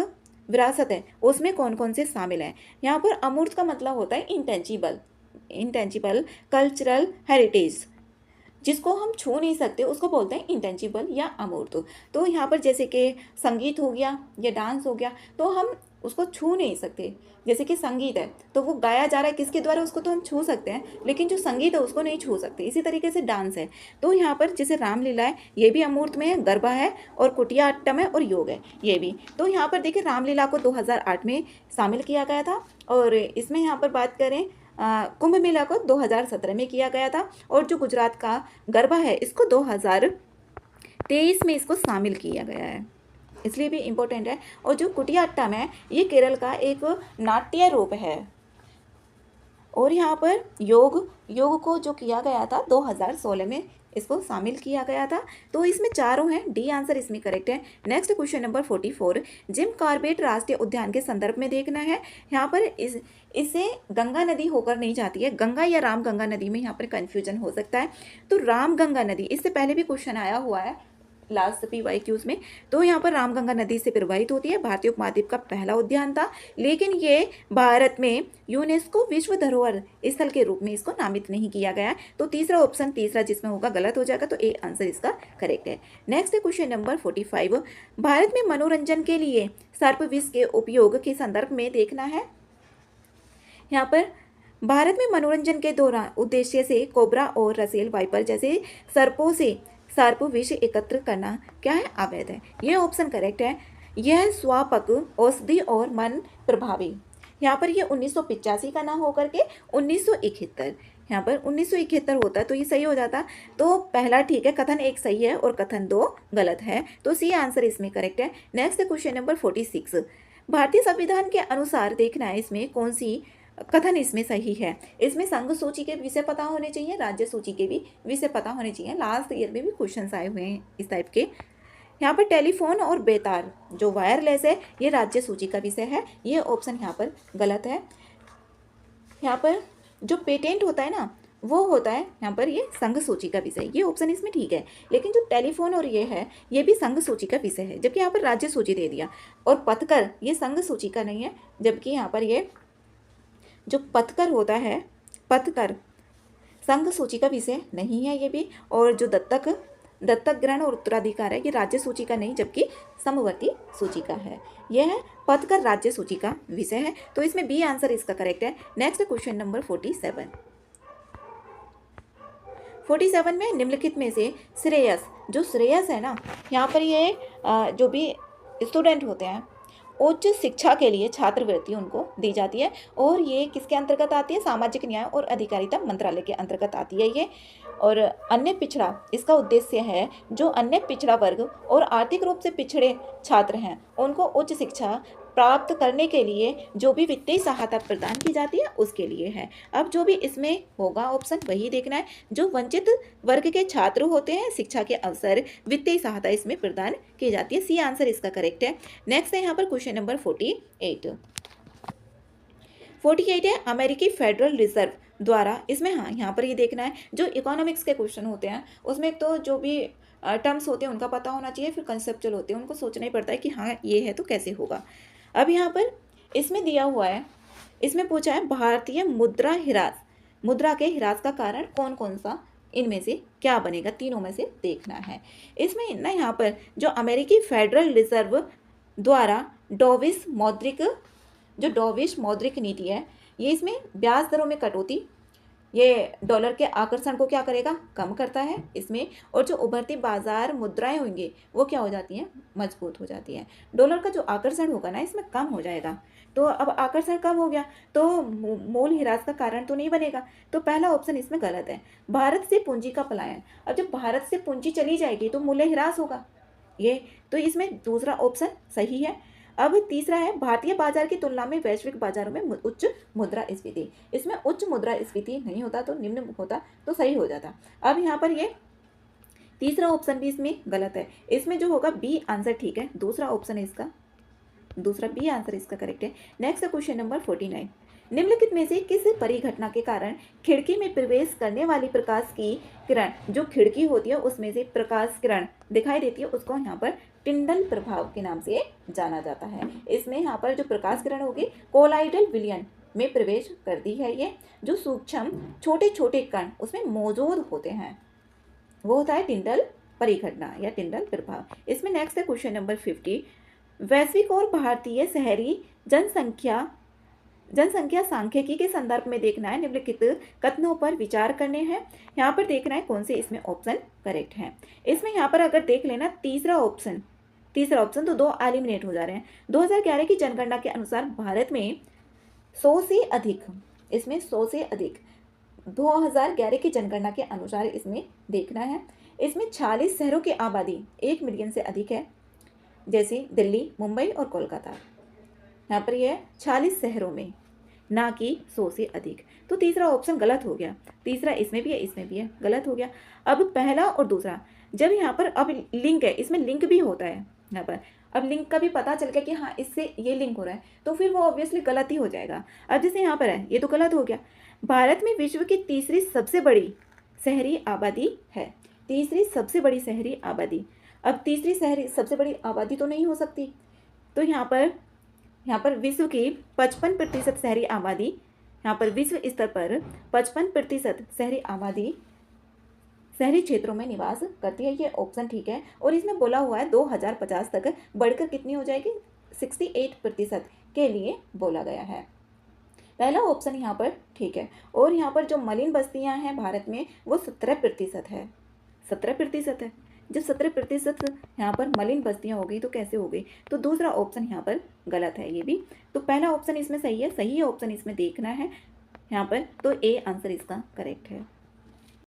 विरासत है उसमें कौन कौन से शामिल हैं। यहाँ पर अमूर्त का मतलब होता है इंटेंजिबल कल्चरल हेरिटेज, जिसको हम छू नहीं सकते उसको बोलते हैं इंटेंजिबल या अमूर्त। तो यहाँ पर जैसे कि संगीत हो गया या डांस हो गया, तो हम उसको छू नहीं सकते। जैसे कि संगीत है तो वो गाया जा रहा है किसके द्वारा, उसको तो हम छू सकते हैं, लेकिन जो संगीत है उसको नहीं छू सकते। इसी तरीके से डांस है, तो यहाँ पर जैसे रामलीला है ये भी अमूर्त में है, गरबा है और कुटियाट्टम है और योग है ये भी। तो यहाँ पर देखिए रामलीला को 2008 में शामिल किया गया था, और इसमें यहाँ पर बात करें कुंभ मेला को 2017 में किया गया था, और जो गुजरात का गरबा है इसको 2023 में इसको शामिल किया गया है, इसलिए भी इम्पोर्टेंट है। और जो कुटियाट्टम है ये केरल का एक नाट्य रूप है, और यहाँ पर योग योग को जो किया गया था 2016 में इसको शामिल किया गया था। तो इसमें चारों हैं, डी आंसर इसमें करेक्ट है। Next question number 44, Jim Corbett राष्ट्रीय उद्यान के संदर्भ में देखना है। यहाँ पर इससे गंगा नदी होकर नहीं जाती है, गंगा या राम गंगा नदी में यहाँ पर कन्फ्यूजन हो सकता है। तो राम गंगा नदी, इससे पहले भी क्वेश्चन आया हुआ है लास्ट PYQs में। तो यहाँ पर रामगंगा नदी से प्रवाहित होती है, भारतीय उपमहाद्वीप का पहला उद्यान था, लेकिन ये भारत में यूनेस्को विश्व धरोहर स्थल के रूप में इसको नामित नहीं किया गया। तो तीसरा ऑप्शन, तीसरा जिसमें होगा गलत हो जाएगा, तो ए आंसर इसका करेक्ट है। नेक्स्ट क्वेश्चन नंबर 45, भारत में मनोरंजन के लिए सर्प विष के उपयोग के संदर्भ में देखना है। यहाँ पर भारत में मनोरंजन के दौरान उद्देश्य से कोबरा और रसेल वाइपर जैसे सर्पों से सर्प विष एकत्र करना क्या है, अवैध है। यह ऑप्शन करेक्ट है। यह स्वापक, औषधि और मन प्रभावी। यहाँ पर ये 1985 का ना होकर के 1971, यहाँ पर 1971 होता है, तो ये सही हो जाता। तो पहला ठीक है, कथन एक सही है और कथन 2 गलत है, तो सी आंसर इसमें करेक्ट है। नेक्स्ट क्वेश्चन नंबर 46, भारतीय संविधान के अनुसार देखना है इसमें कौन सी कथन इसमें सही है। इसमें संघ सूची के विषय पता होने चाहिए, राज्य सूची के भी विषय पता होने चाहिए। लास्ट ईयर में भी क्वेश्चंस आए हुए हैं इस टाइप के। यहाँ पर टेलीफोन और बेतार जो वायरलेस है ये राज्य सूची का विषय है, ये ऑप्शन यहाँ पर गलत है। यहाँ पर जो पेटेंट होता है ना वो होता है यहाँ पर ये संघ सूची का विषय, ये ऑप्शन इसमें ठीक है। लेकिन जो टेलीफोन और ये है ये भी संघ सूची का विषय है, जबकि यहाँ पर राज्य सूची दे दिया। और पथकर ये संघ सूची का नहीं है, जबकि यहाँ पर ये जो पथकर होता है, पथकर संघ सूची का विषय नहीं है ये भी। और जो दत्तक ग्रहण और उत्तराधिकार है ये राज्य सूची का नहीं, जबकि समवर्ती सूची का है। यह है पथकर राज्य सूची का विषय है, तो इसमें बी आंसर इसका करेक्ट है। नेक्स्ट क्वेश्चन नंबर 47 में निम्नलिखित में से श्रेयस, जो श्रेयस है ना, यहाँ पर ये जो भी स्टूडेंट होते हैं उच्च शिक्षा के लिए छात्रवृत्ति उनको दी जाती है, और ये किसके अंतर्गत आती है, सामाजिक न्याय और अधिकारिता मंत्रालय के अंतर्गत आती है ये। और अन्य पिछड़ा, इसका उद्देश्य है जो अन्य पिछड़ा वर्ग और आर्थिक रूप से पिछड़े छात्र हैं उनको उच्च शिक्षा प्राप्त करने के लिए जो भी वित्तीय सहायता प्रदान की जाती है उसके लिए है। अब जो भी इसमें होगा ऑप्शन वही देखना है। जो वंचित वर्ग के छात्र होते हैं शिक्षा के अवसर, वित्तीय सहायता इसमें प्रदान की जाती है, सी आंसर इसका करेक्ट है। नेक्स्ट है यहाँ पर क्वेश्चन नंबर 48 है अमेरिकी फेडरल रिजर्व द्वारा, इसमें हाँ यहाँ पर ये देखना है जो इकोनॉमिक्स के क्वेश्चन होते हैं उसमें एक तो जो भी टर्म्स होते हैं उनका पता होना चाहिए, फिर कंसेप्चुअल होते हैं उनको सोचना ही पड़ता है कि हाँ ये है तो कैसे होगा। अब यहाँ पर इसमें दिया हुआ है, इसमें पूछा है भारतीय मुद्रा के ह्रास का कारण कौन कौन सा इनमें से क्या बनेगा, तीनों में से देखना है। इसमें ना यहाँ पर जो अमेरिकी फेडरल रिजर्व द्वारा डॉविश मौद्रिक नीति है, ये इसमें ब्याज दरों में कटौती, ये डॉलर के आकर्षण को क्या करेगा, कम करता है इसमें। और जो उभरती बाजार मुद्राएं होंगी वो क्या हो जाती हैं, मजबूत हो जाती हैं। डॉलर का जो आकर्षण होगा ना इसमें कम हो जाएगा, तो अब आकर्षण कम हो गया तो मूल ह्रास का कारण तो नहीं बनेगा, तो पहला ऑप्शन इसमें गलत है। भारत से पूंजी का पलायन, अब जब भारत से पूंजी चली जाएगी तो मूल्य ह्रास होगा ये, तो इसमें दूसरा ऑप्शन सही है। अब तीसरा है भारतीय बाजार की तुलना में वैश्विक बाजारों में उच्च मुद्रास्फीति, इसमें उच्च मुद्रास्फीति नहीं होता तो निम्न होता तो सही हो जाता। अब यहाँ पर ये तीसरा ऑप्शन भी इसमें गलत है, इसमें जो होगा बी आंसर ठीक है, दूसरा ऑप्शन है इसका, दूसरा बी आंसर इसका करेक्ट है। नेक्स्ट क्वेश्चन नंबर 49, निम्नलिखित में से किस परिघटना के कारण खिड़की में प्रवेश करने वाली प्रकाश की किरण, जो खिड़की होती है उसमें से प्रकाश किरण दिखाई देती है उसको यहाँ पर टिंडल प्रभाव के नाम से जाना जाता है। इसमें यहाँ पर जो प्रकाश किरण होगी कोलाइडल विलयन में प्रवेश करती है, ये जो सूक्ष्म छोटे छोटे कण उसमें मौजूद होते हैं वो होता है टिंडल परिघटना या टिंडल प्रभाव। इसमें नेक्स्ट है क्वेश्चन नंबर 50, वैश्विक और भारतीय शहरी जनसंख्या सांख्यिकी के संदर्भ में देखना है, निम्नलिखित कथनों पर विचार करने हैं। यहाँ पर देखना है कौन से इसमें ऑप्शन करेक्ट है। इसमें यहाँ पर अगर देख लेना तीसरा ऑप्शन तो 2 एलिमिनेट हो जा रहे हैं। 2011 की जनगणना के अनुसार भारत में 100 से अधिक, इसमें 100 से अधिक 2011 की जनगणना के अनुसार इसमें देखना है। इसमें 46 शहरों की आबादी 1 मिलियन से अधिक है, जैसे दिल्ली, मुंबई और कोलकाता। यहाँ पर यह 46 शहरों में ना कि 100 से अधिक। तो तीसरा ऑप्शन गलत हो गया। तीसरा इसमें भी है, इसमें भी है, गलत हो गया। अब पहला और दूसरा, जब यहाँ पर अब लिंक है, इसमें लिंक भी होता है यहाँ पर, अब लिंक का भी पता चल गया कि हाँ इससे ये लिंक हो रहा है, तो फिर वो ऑब्वियसली गलत ही हो जाएगा। अब जैसे यहाँ पर है, ये तो गलत हो गया। भारत में विश्व की तीसरी सबसे बड़ी शहरी आबादी है। तीसरी सबसे बड़ी शहरी आबादी, अब तीसरी शहरी सबसे बड़ी आबादी तो नहीं हो सकती, तो यहाँ पर विश्व की 55% शहरी आबादी, यहाँ पर विश्व स्तर पर 55% शहरी आबादी शहरी क्षेत्रों में निवास करती है। ये ऑप्शन ठीक है। और इसमें बोला हुआ है 2050 तक बढ़कर कितनी हो जाएगी, 68% के लिए बोला गया है। पहला ऑप्शन यहाँ पर ठीक है। और यहाँ पर जो मलिन बस्तियाँ हैं भारत में वो 17% है। 17% है। जब 17% यहाँ पर मलिन बस्तियाँ हो गई तो कैसे हो गई, तो दूसरा ऑप्शन यहाँ पर गलत है ये भी। तो पहला ऑप्शन इसमें सही है, सही ऑप्शन इसमें देखना है यहाँ पर, तो ए आंसर इसका करेक्ट है।